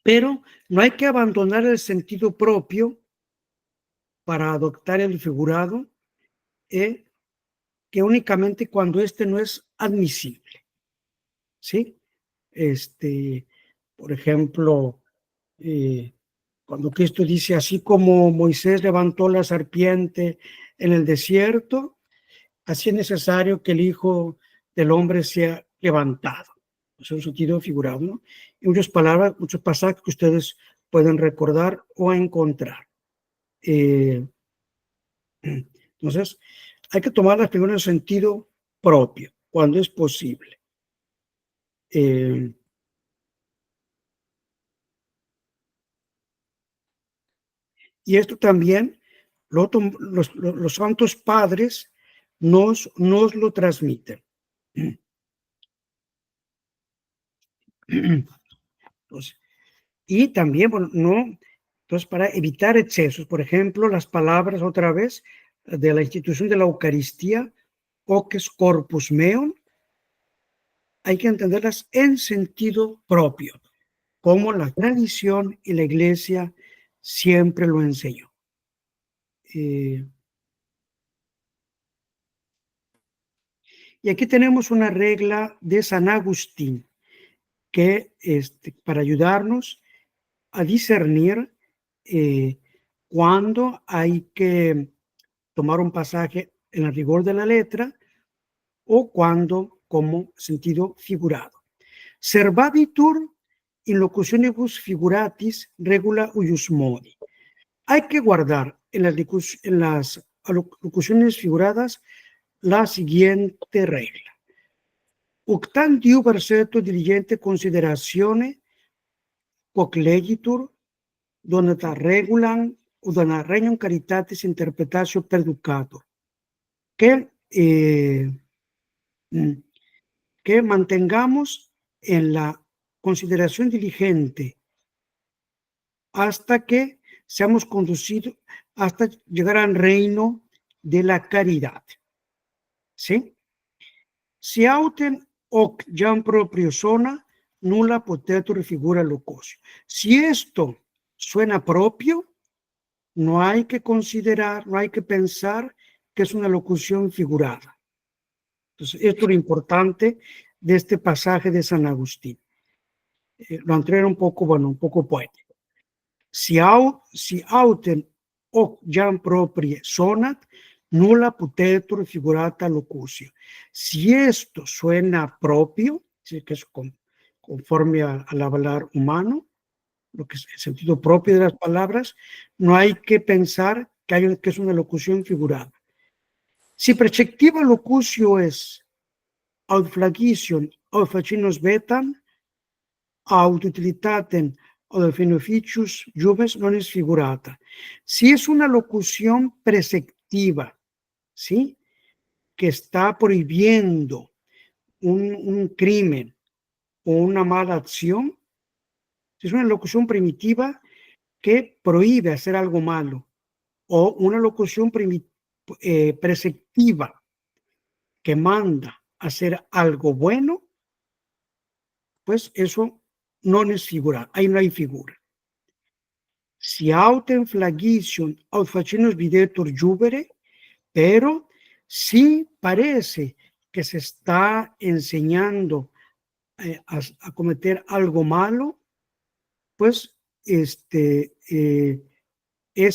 Pero no hay que abandonar el sentido propio para adoptar el figurado, que únicamente cuando no es admisible, ¿sí? Por ejemplo, cuando Cristo dice, así como Moisés levantó la serpiente en el desierto, así es necesario que el Hijo del hombre sea levantado. Es un sentido figurado, ¿no? Y muchas palabras, muchos pasajes que ustedes pueden recordar o encontrar. Entonces, hay que tomarlas primero en sentido propio, cuando es posible. Y esto también los santos padres nos lo transmiten. Entonces, y también, bueno, no, entonces para evitar excesos, por ejemplo, las palabras otra vez de la institución de la Eucaristía, hoc es corpus meum, hay que entenderlas en sentido propio, como la tradición y la Iglesia siempre lo enseñó. Y aquí tenemos una regla de San Agustín que para ayudarnos a discernir cuándo hay que tomar un pasaje en el rigor de la letra o cuando como sentido figurado. Servabitur in locutionibus figuratis regula uius modi. Hay que guardar en las locuciones figuradas la siguiente regla. Uctan diu verseto diligente considerazione quoc legitur, donata regulan o dona regnum caritatis interpretatio perducator. Que mantengamos en la consideración diligente hasta que seamos conducidos, hasta llegar al reino de la caridad. ¿Sí? Si auten hoc jam proprio sona, nulla potetur figura locosio. Si esto suena propio, no hay que considerar, no hay que pensar que es una locución figurada. Entonces, esto es lo importante de este pasaje de San Agustín. Lo anterior un poco, bueno, un poco poético. Si auten hoc jam proprie sonat, nulla putetur figurata locusio. Si esto suena propio, que es conforme al hablar humano, lo que es el sentido propio de las palabras, no hay que pensar que es una locución figurada. Si preceptiva locutio es aut flagition aut facinus vetam, aut utilitatem aut beneficius juves non es figurata. Si es una locución preceptiva, ¿sí?, que está prohibiendo un crimen o una mala acción, es una locución primitiva que prohíbe hacer algo malo, o una locución preceptiva que manda a hacer algo bueno, pues eso no es figura, ahí no hay figura. Si autem flagition aut facinus videtur jubere, pero sí parece que se está enseñando a cometer algo malo, pues es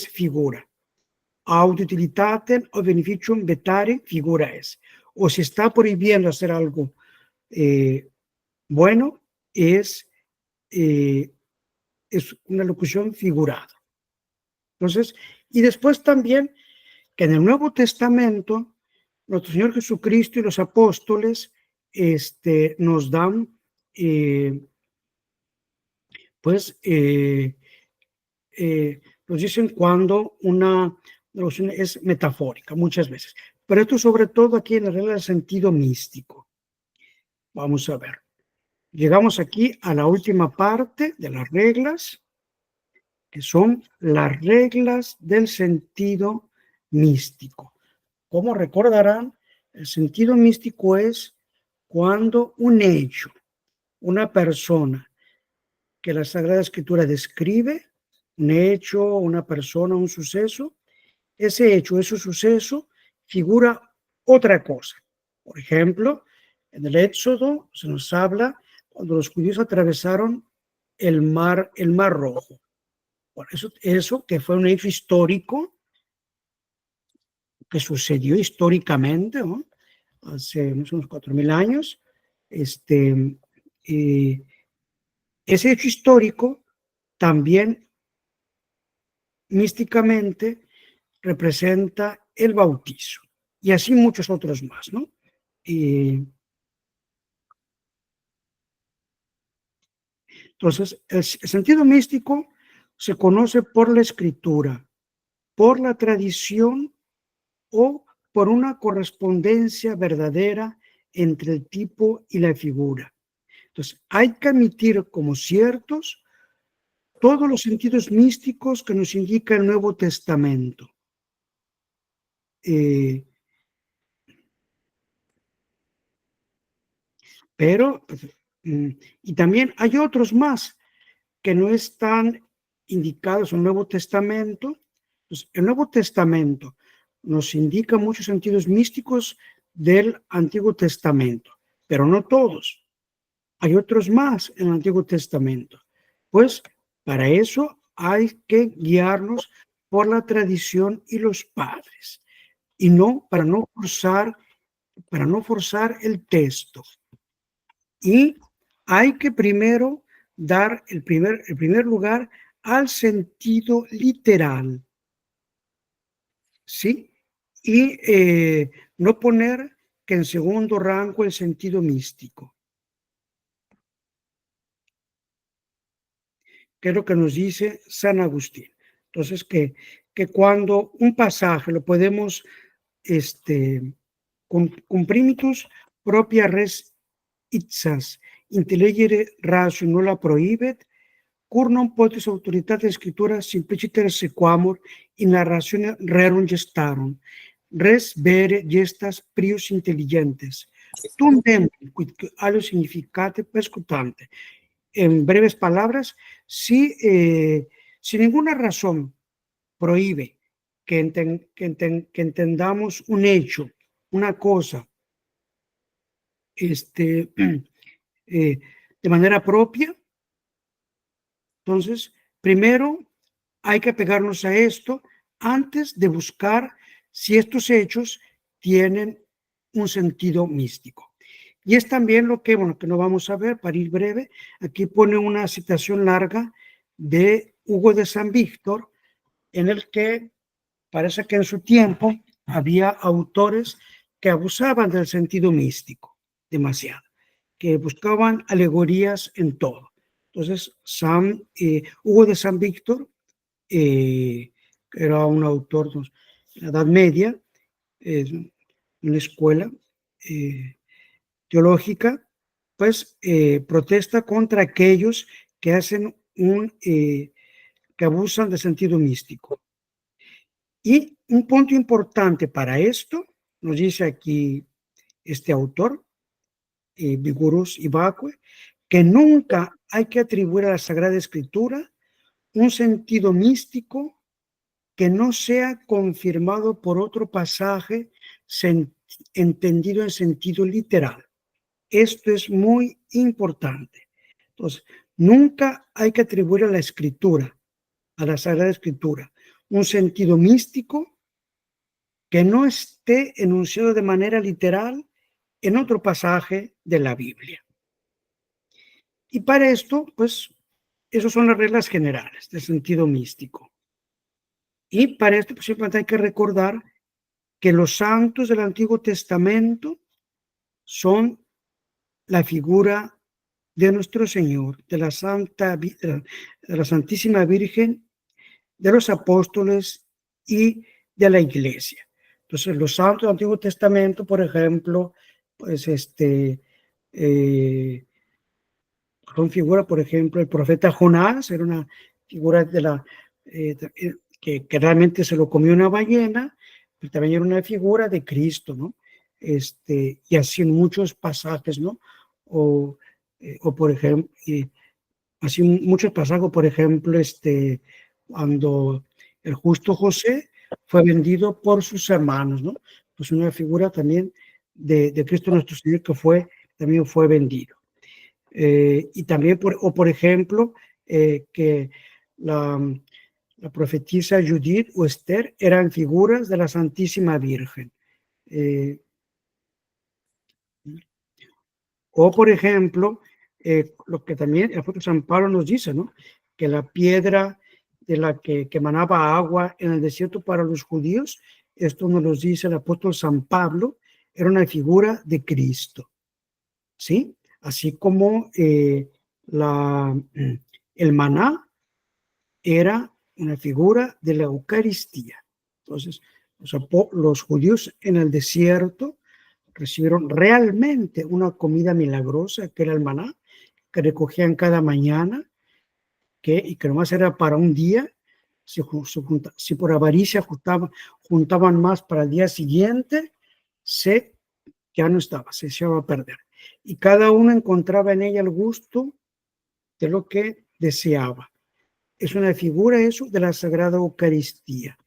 figura. Aut utilitatem o beneficium vetare, figura es. O si está prohibiendo hacer algo bueno, es una locución figurada. Entonces, y después también que en el Nuevo Testamento nuestro Señor Jesucristo y los apóstoles nos dan nos dicen cuando una locución es metafórica, muchas veces, pero esto sobre todo aquí en la regla del sentido místico. Vamos a ver, llegamos aquí a la última parte de las reglas, que son las reglas del sentido místico. Como recordarán, el sentido místico es cuando un hecho, una persona que la Sagrada Escritura describe, un hecho, una persona, un suceso, ese hecho, ese suceso figura otra cosa. Por ejemplo, en el Éxodo se nos habla cuando los judíos atravesaron el mar Rojo. Bueno, eso que fue un hecho histórico, que sucedió históricamente, ¿no?, hace unos 4.000 años. Ese hecho histórico también místicamente representa el bautizo, y así muchos otros más, ¿no? Entonces, el sentido místico se conoce por la escritura, por la tradición o por una correspondencia verdadera entre el tipo y la figura. Entonces, hay que admitir como ciertos todos los sentidos místicos que nos indica el Nuevo Testamento. Pero, y también hay otros más que no están indicados en el Nuevo Testamento. Pues el Nuevo Testamento nos indica muchos sentidos místicos del Antiguo Testamento, pero no todos. Hay otros más en el Antiguo Testamento. Pues para eso hay que guiarnos por la tradición y los padres, y no para no forzar el texto. Y hay que primero dar el primer lugar al sentido literal, ¿sí? Y no poner que en segundo rango el sentido místico. Que es lo que nos dice San Agustín. Entonces, que cuando un pasaje lo podemos comprimitus propia res itsas intellegere ratio nulla prohibet, cur non potes autoritate scriptura simpliciter sequamur in narratione rerum gestarum, res vere gestas prius intelligentes, tundem quid alio significate perscutante. En breves palabras, si sin ninguna razón prohíbe que entendamos un hecho, una cosa, de manera propia, entonces, primero hay que apegarnos a esto antes de buscar si estos hechos tienen un sentido místico. Y es también lo que, bueno, que no vamos a ver para ir breve. Aquí pone una citación larga de Hugo de San Víctor, en el que parece que en su tiempo había autores que abusaban del sentido místico demasiado, que buscaban alegorías en todo. Entonces, Hugo de San Víctor, era un autor de la Edad Media, en una escuela teológica, pues protesta contra aquellos que hacen que abusan del sentido místico. Y un punto importante para esto, nos dice aquí este autor, Vigorós Ibácue, que nunca hay que atribuir a la Sagrada Escritura un sentido místico que no sea confirmado por otro pasaje entendido en sentido literal. Esto es muy importante. Entonces, nunca hay que atribuir a la Escritura, a la Sagrada Escritura, un sentido místico que no esté enunciado de manera literal en otro pasaje de la Biblia. Y para esto, pues, esas son las reglas generales del sentido místico. Y para esto, pues, simplemente hay que recordar que los santos del Antiguo Testamento son la figura de nuestro Señor, de la Santísima Virgen, de los apóstoles y de la Iglesia. Entonces, los santos del Antiguo Testamento, por ejemplo, pues son figuras, por ejemplo, el profeta Jonás era una figura que realmente se lo comió una ballena, pero también era una figura de Cristo, ¿no? Y así en muchos pasajes, ¿no? O por ejemplo, así muchos pasajes, por ejemplo, cuando el justo José fue vendido por sus hermanos, ¿no? Pues una figura también de Cristo nuestro Señor que también fue vendido. Y también, por ejemplo, que la profetisa Judith o Esther eran figuras de la Santísima Virgen. O, por ejemplo, lo que también el apóstol San Pablo nos dice, ¿no? Que la piedra de la que emanaba agua en el desierto para los judíos, esto nos lo dice el apóstol San Pablo, era una figura de Cristo, ¿sí? Así como el maná era una figura de la Eucaristía. Entonces, los judíos en el desierto recibieron realmente una comida milagrosa, que era el maná, que recogían cada mañana, y que nomás era para un día. Si por avaricia juntaban más para el día siguiente, ya no estaba, se echaba a perder. Y cada uno encontraba en ella el gusto de lo que deseaba. Es una figura eso de la Sagrada Eucaristía.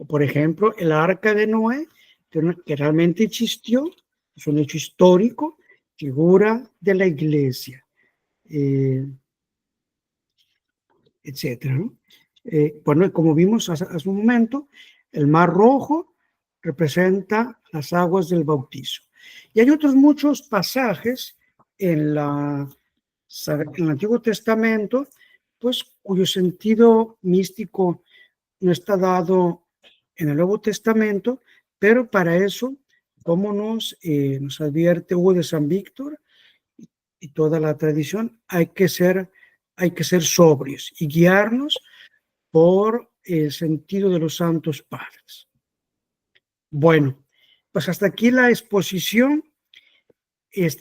Por ejemplo, el arca de Noé, que realmente existió, es un hecho histórico, figura de la iglesia, etcétera, ¿no? Bueno, como vimos hace un momento, el Mar Rojo representa las aguas del bautizo. Y hay otros muchos pasajes en el Antiguo Testamento, pues cuyo sentido místico no está dado en el Nuevo Testamento, pero para eso, como nos advierte Hugo de San Víctor y toda la tradición, hay que ser sobrios y guiarnos por el sentido de los santos padres. Bueno, pues hasta aquí la exposición.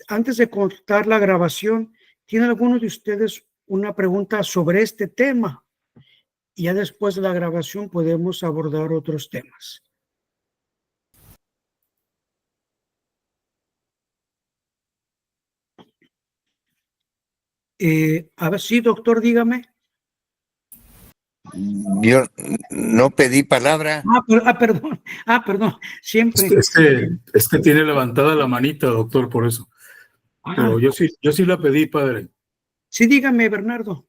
Antes de cortar la grabación, ¿tiene alguno de ustedes una pregunta sobre este tema? Y ya después de la grabación podemos abordar otros temas. A ver, sí, doctor, dígame. Yo no pedí palabra. Perdón, siempre. Es que tiene levantada la manita, doctor, por eso. Pero yo sí la pedí, padre. Sí, dígame, Bernardo.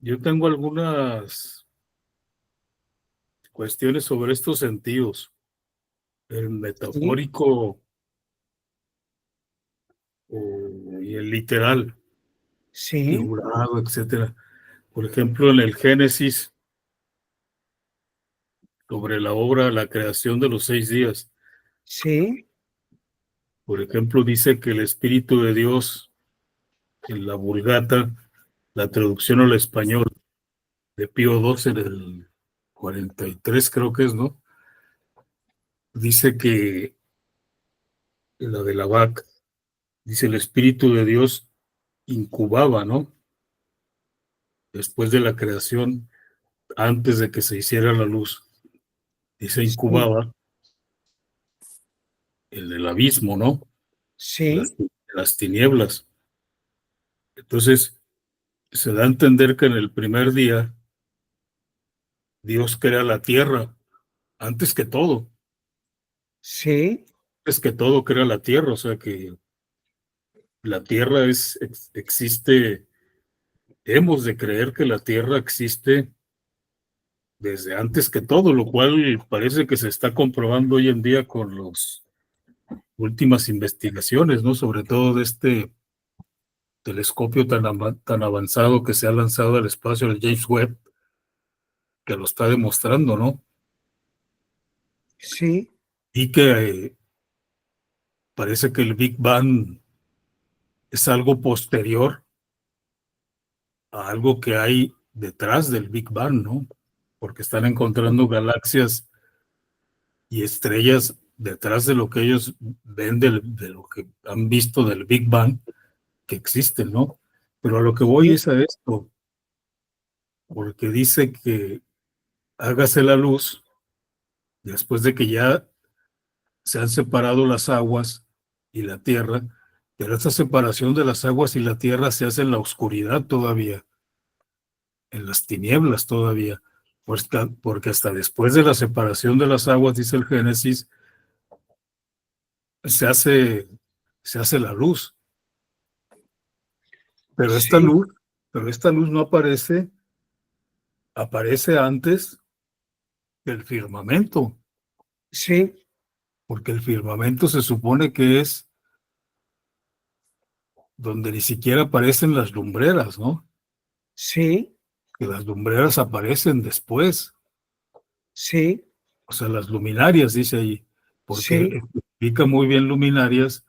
Yo tengo algunas cuestiones sobre estos sentidos. El metafórico y el literal, Sí, figurado, etcétera. Por ejemplo, en el Génesis, sobre la obra, la creación de los 6 días. sí, Por ejemplo, dice que el Espíritu de Dios, en la Vulgata, la traducción al español de Pío XII del 43, creo que es, ¿no? Dice que la de la vaca, dice el Espíritu de Dios incubaba, ¿no? Después de la creación, antes de que se hiciera la luz, dice sí, incubaba en el abismo, ¿no? sí, Las tinieblas. Entonces, se da a entender que en el primer día Dios crea la tierra, antes que todo. sí, Antes que todo crea la tierra, o sea que la tierra existe, hemos de creer que la tierra existe desde antes que todo, lo cual parece que se está comprobando hoy en día con las últimas investigaciones, ¿no? Sobre todo de este telescopio tan avanzado que se ha lanzado al espacio, el James Webb, que lo está demostrando, ¿no? sí, Y que parece que el Big Bang es algo posterior a algo que hay detrás del Big Bang, ¿no? Porque están encontrando galaxias y estrellas detrás de lo que ellos ven, de lo que han visto del Big Bang, que existen, ¿no? Pero a lo que voy sí, es a esto, porque dice que hágase la luz después de que ya se han separado las aguas y la tierra, pero esa separación de las aguas y la tierra se hace en la oscuridad todavía, en las tinieblas todavía, porque hasta después de la separación de las aguas, dice el Génesis, se hace la luz. Pero esta sí, luz, no aparece antes del firmamento. sí, porque el firmamento se supone que es donde ni siquiera aparecen las lumbreras, ¿no? Sí, Que las lumbreras aparecen después, sí, o sea, las luminarias, dice ahí, porque sí, explica muy bien luminarias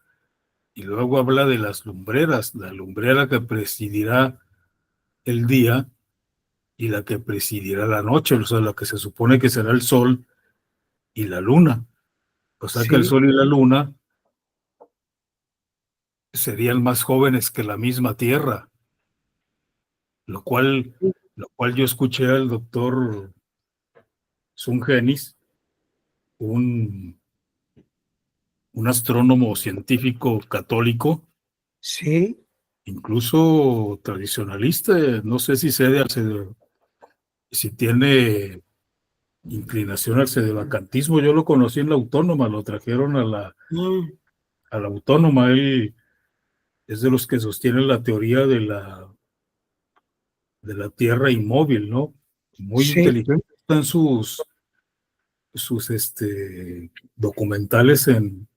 y luego habla de las lumbreras, la lumbrera que presidirá el día y la que presidirá la noche, o sea, la que se supone que será el sol y la luna. O sea que el sí, sol y la luna serían más jóvenes que la misma Tierra, lo cual, lo cual yo escuché al doctor Sungenis, un, un astrónomo científico católico, sí. incluso tradicionalista, no sé si si tiene inclinación al sedevacantismo. Yo lo conocí en la Autónoma, lo trajeron Ah, a la Autónoma. Él es de los que sostienen la teoría de la Tierra inmóvil, ¿no? Muy sí. inteligente. Están sus documentales en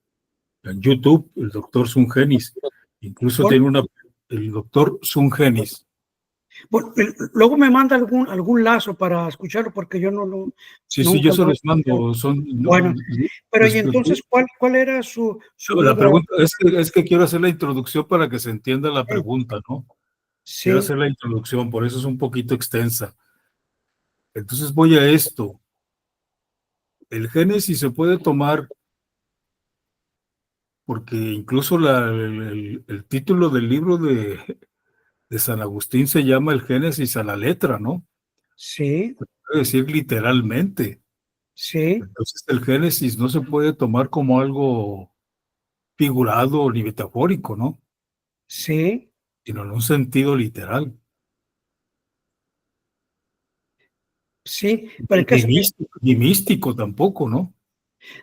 YouTube, el doctor Sungenis. Incluso Bueno, tiene el doctor Sungenis. bueno, luego me manda algún lazo para escucharlo porque yo Sí, sí, yo nunca se lo he los escuchado. mando. Bueno, pero y Les- entonces, ¿cuál era su la duda? pregunta es que quiero hacer la introducción para que se entienda la pregunta, ¿no? Quiero Sí, hacer la introducción, por eso es un poquito extensa. Entonces voy a esto. El Génesis se puede tomar porque incluso el título del libro de San Agustín se llama el Génesis a la letra, ¿no? sí, Quiere decir literalmente. sí, Entonces el Génesis no se puede tomar como algo figurado ni metafórico, ¿no? sí, Sino en un sentido literal. sí. Pero el caso, Ni místico tampoco, ¿no?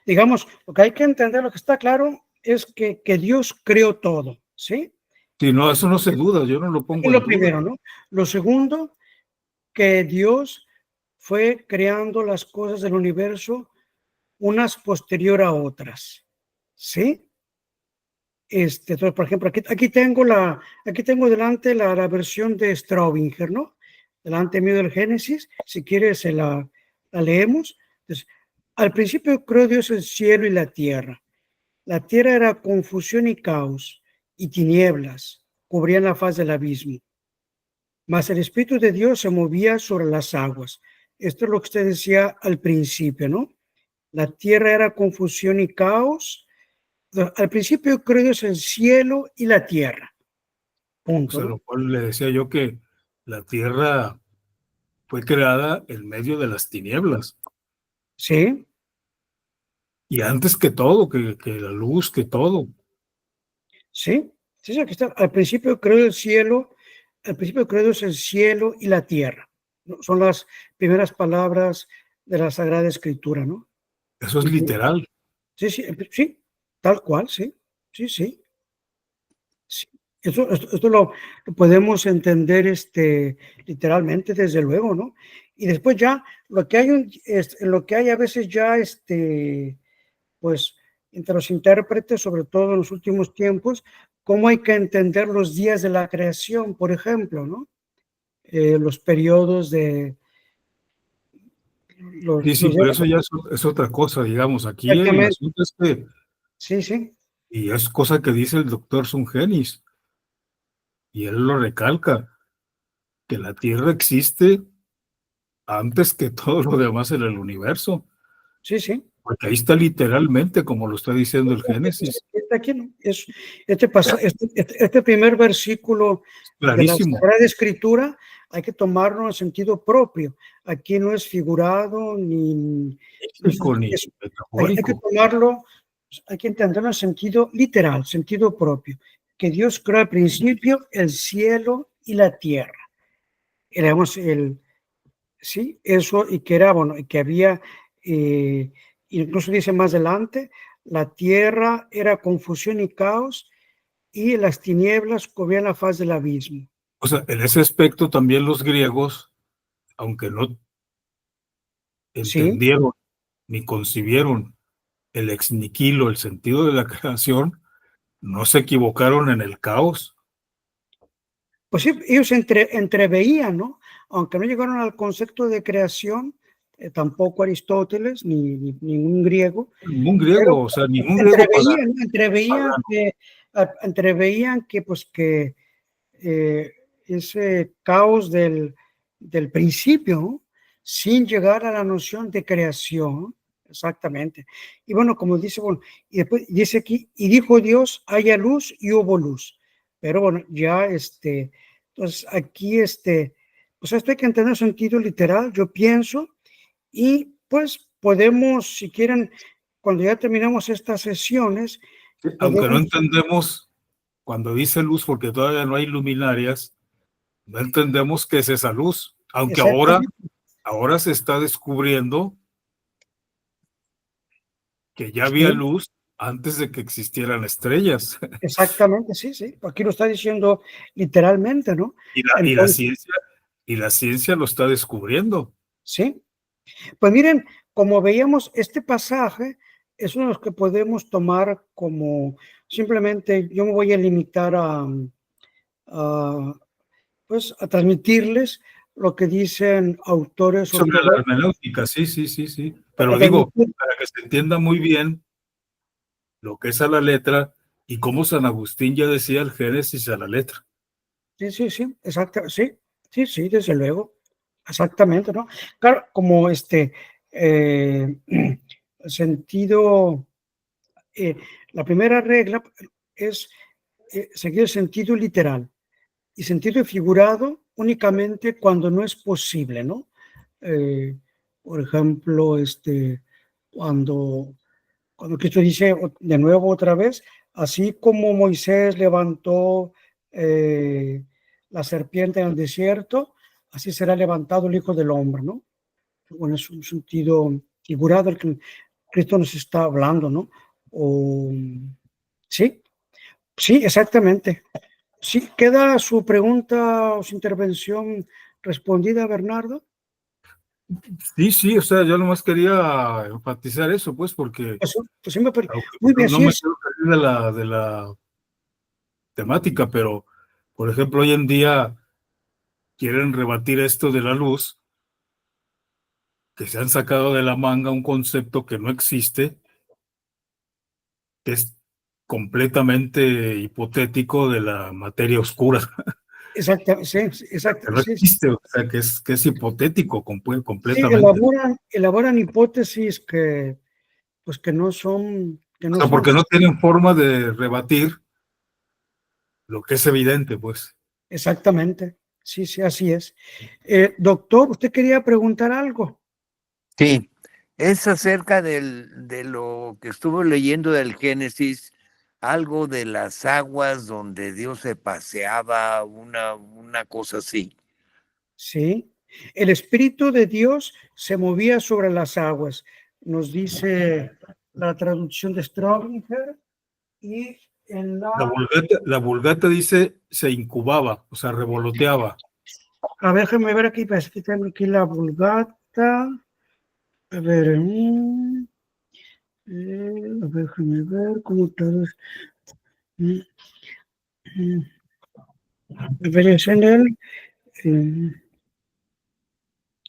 digamos, lo que hay que entender, lo que está claro es que Dios creó todo, ¿sí? Si no, eso no se duda, yo no lo Es pongo en lo duda. primero, ¿no? Lo segundo, que Dios fue creando las cosas del universo unas posterior a otras, ¿sí? Entonces, por ejemplo, aquí tengo delante la versión de Straubinger, ¿no? Delante mío del Génesis, si quieres la leemos. Entonces, al principio creó Dios el cielo y la tierra. La tierra era confusión y caos, y tinieblas cubrían la faz del abismo. Mas el Espíritu de Dios se movía sobre las aguas. Esto es lo que usted decía al principio, ¿no? La tierra era confusión y caos. Al principio creo Dios el cielo y la tierra. O Punto, sea, ¿no? lo cual le decía yo que la tierra fue creada en medio de las tinieblas. Sí, Y antes que todo, que la luz, que todo. sí. Sí, aquí está. Al principio creo el cielo, al principio creo Dios el cielo y la tierra, ¿no? Son las primeras palabras de la Sagrada Escritura, ¿no? Eso es Ujú. literal. Sí, sí, sí, tal cual, sí, sí, sí. Sí, esto lo podemos entender literalmente, desde luego, ¿no? Y después ya lo que hay, lo que hay a veces ya, pues, entre los intérpretes, sobre todo en los últimos tiempos, cómo hay que entender los días de la creación, por ejemplo, ¿no? Los periodos de Sí, sí, los pero días. eso ya es otra cosa, digamos. Aquí el Exactamente, asunto es que, sí, sí, y es cosa que dice el doctor Sungenis, y él lo recalca, que la Tierra existe antes que todo lo demás en el universo. sí, sí. Porque ahí está literalmente, como lo está diciendo el Génesis. Está aquí, ¿no? Este primer versículo de la Clarísimo. Sagrada Escritura hay que tomarlo en sentido propio. Aquí no es figurado Místico ni hay que metafórico. tomarlo, hay que entenderlo en sentido literal, sentido propio. Que Dios creó al principio el cielo y la tierra. Éramos sí, eso, y que era, bueno, y que había, incluso dice más adelante, la tierra era confusión y caos, y las tinieblas cubrían la faz del abismo. O sea, en ese aspecto también los griegos, aunque no Sí, entendieron ni concibieron el ex nihilo, el sentido de la creación, no se equivocaron en el caos. Pues sí, ellos entreveían, ¿no? Aunque no llegaron al concepto de creación, tampoco Aristóteles ni ningún griego, Ningún pero griego, o sea, ningún griego entreveían, pagano. entreveían que pues que ese caos del principio, ¿no? Sin llegar a la noción de creación, exactamente. Y bueno, como dice, bueno, y después dice aquí, y dijo Dios, haya luz y hubo luz. Pero bueno, ya entonces aquí pues esto hay que entender sentido literal, yo pienso, y pues podemos, si quieren, cuando ya terminamos estas sesiones, Aunque no podemos, entendemos cuando dice luz, porque todavía no hay luminarias, no entendemos qué es esa luz, aunque exactamente, ahora se está descubriendo que ya había sí, luz antes de que existieran estrellas. exactamente, sí, sí. Aquí lo está diciendo literalmente, ¿no? Y la, y la Entonces, ciencia, y la ciencia lo está descubriendo. sí. Pues miren, como veíamos, este pasaje es uno de los que podemos tomar como simplemente, yo me voy a limitar a, pues, a transmitirles lo que dicen autores Sobre la ortodoxos, hermenéutica, sí, sí, sí, sí. a Pero digo, transmitir, para que se entienda muy bien lo que es a la letra y cómo San Agustín ya decía el Génesis a la letra. sí, sí, sí, exacto, sí, sí, sí, desde luego, exactamente, ¿no? Claro, como sentido, eh, la primera regla es seguir el sentido literal y sentido figurado únicamente cuando no es posible, ¿no? Eh, por ejemplo, cuando, cuando Cristo dice de nuevo otra vez, así como Moisés levantó la serpiente en el desierto, así será levantado el Hijo del Hombre, ¿no? Bueno, es un sentido figurado el que Cristo nos está hablando, ¿no? O, sí, sí, exactamente. Sí, queda su pregunta o su intervención respondida, Bernardo. Sí, sí, o sea, yo nomás quería enfatizar eso, pues, porque Pues sí aunque muy bien, no sí me es, quiero salir de la temática, pero, por ejemplo, hoy en día quieren rebatir esto de la luz, que se han sacado de la manga un concepto que no existe, que es completamente hipotético de la materia oscura, exactamente, sí, que exacto, no sí, existe, o sea, que es hipotético sí, completamente. elaboran hipótesis que, pues que O no sea, son, porque no tienen forma de rebatir lo que es evidente, pues. exactamente, sí, sí, así es. Doctor, ¿usted quería preguntar algo? Sí, es acerca de lo que estuve leyendo del Génesis, algo de las aguas donde Dios se paseaba, una cosa así. Sí, el Espíritu de Dios se movía sobre las aguas, nos dice la traducción de Strobinger y en La Vulgata dice se incubaba, o sea, revoloteaba. a ver, déjame ver aquí, pues aquí tengo aquí la Vulgata, a ver, a ver, déjame ver cómo todo mm, mm, a ver, eh,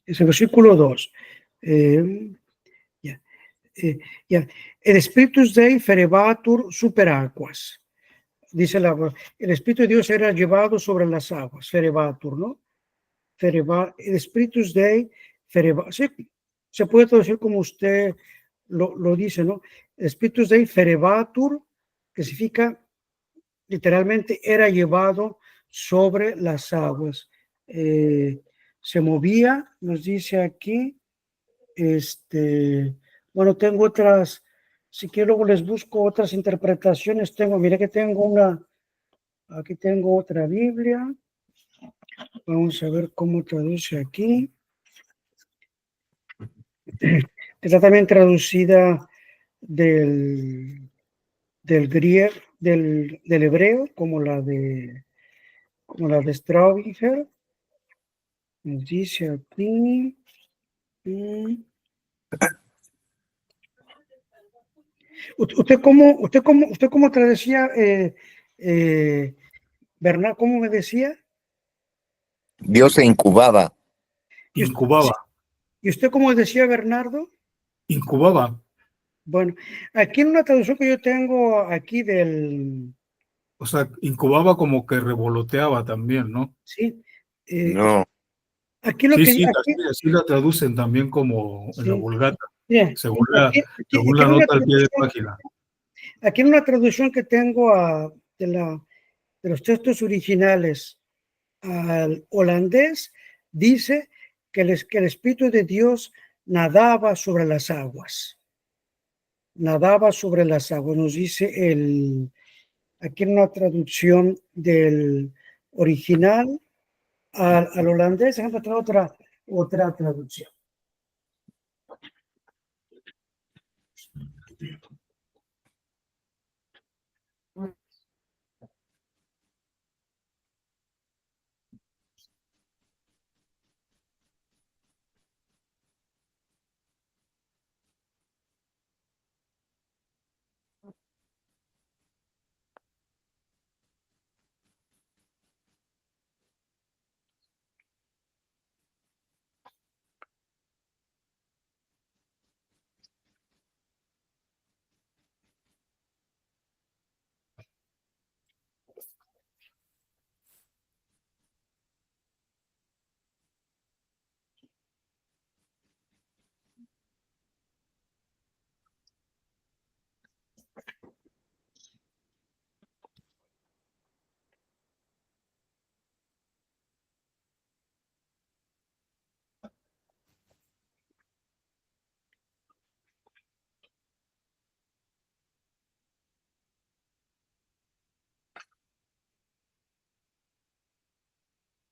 es el versículo 2. Ya, eh, ya. El Spiritus Dei ferebatur super aquas. Dice el Espíritu de Dios era llevado sobre las aguas, ferebatur, ¿no? El Spiritus Dei, sí, se puede traducir como usted lo dice, ¿no? El Spiritus Dei ferebatur, que significa literalmente era llevado sobre las aguas. Se movía, nos dice aquí, bueno, tengo otras, si quiero luego les busco otras interpretaciones, mira que tengo aquí tengo otra Biblia, vamos a ver cómo traduce aquí, que está también traducida del griego, del hebreo, como la de Straubinger, nos dice aquí, mm, ¿Usted cómo te decía, Bernardo, cómo me decía? Dios se incubaba. Incubaba, ¿Y usted cómo decía, Bernardo? incubaba. Bueno, aquí en una traducción que yo tengo aquí O sea, incubaba como que revoloteaba también, ¿no? sí, No, aquí lo Sí, que, sí, aquí, así la traducen también como en la sí, Vulgata, bien, según la, según aquí la en una nota al pie de traducción, página. aquí en una traducción que tengo de los textos originales al holandés, dice que el Espíritu de Dios nadaba sobre las aguas. Nadaba sobre las aguas, nos dice aquí en una traducción del original al holandés, déjame traer otra traducción.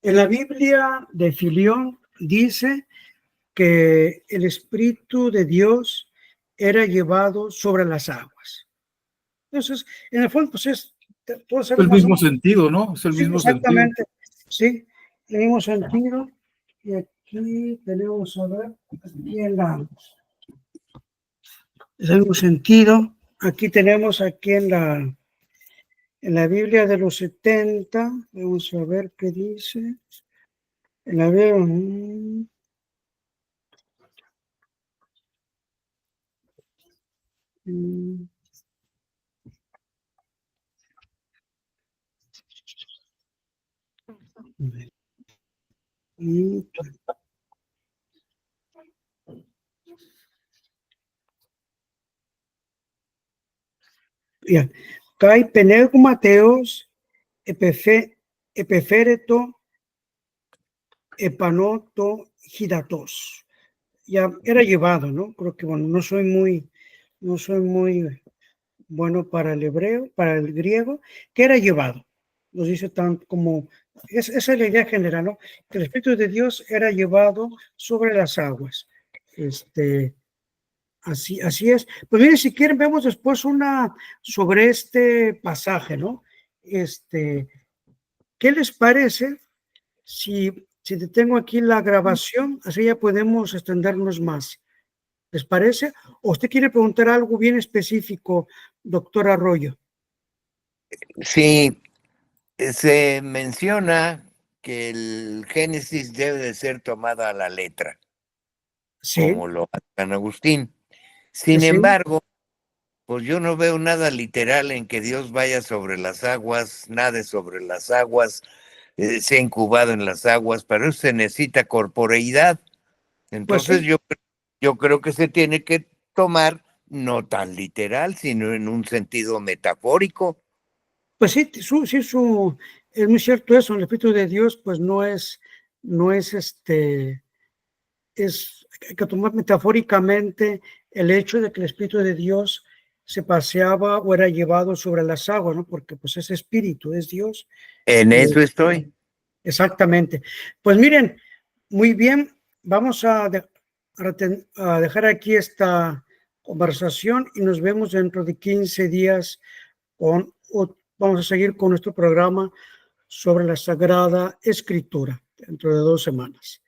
En la Biblia de Filión dice que el Espíritu de Dios era llevado sobre las aguas. Entonces, en el fondo, pues todos Es el sabemos más o mismo menos. sentido, ¿no? Es el Sí, mismo sentido. exactamente. Sí, el mismo sentido. Y aquí tenemos, a ver, aquí es el mismo sentido. Aquí tenemos, aquí en la Biblia de los 70, vamos a ver qué dice. En la Biblia. Ya. Kai pneumateos, epeféreto, epanoto, gidatos. Ya era llevado, ¿no? Creo que, bueno, no soy muy bueno para el hebreo, para el griego, que era llevado. Nos dice tan como, esa es la idea general, ¿no? Que el Espíritu de Dios era llevado sobre las aguas. Así es. Pues miren, si quieren, vemos después una sobre este pasaje, ¿no? ¿Qué les parece si tengo aquí la grabación? Así ya podemos extendernos más. ¿Les parece? ¿O usted quiere preguntar algo bien específico, doctor Arroyo? sí, se menciona que el Génesis debe de ser tomada a la letra, Sí, como lo hace San Agustín. Sin sí. embargo, pues yo no veo nada literal en que Dios vaya sobre las aguas, nade sobre las aguas, sea incubado en las aguas, pero eso se necesita corporeidad. Pues Entonces sí, yo creo que se tiene que tomar no tan literal, sino en un sentido metafórico. pues sí, es muy cierto eso. El Espíritu de Dios, pues hay que tomar metafóricamente el hecho de que el Espíritu de Dios se paseaba o era llevado sobre las aguas, ¿no? Porque pues es espíritu, es Dios. En Eh, eso estoy. exactamente. Pues miren, muy bien, vamos a dejar aquí esta conversación y nos vemos dentro de 15 días vamos a seguir con nuestro programa sobre la Sagrada Escritura dentro de 2 semanas.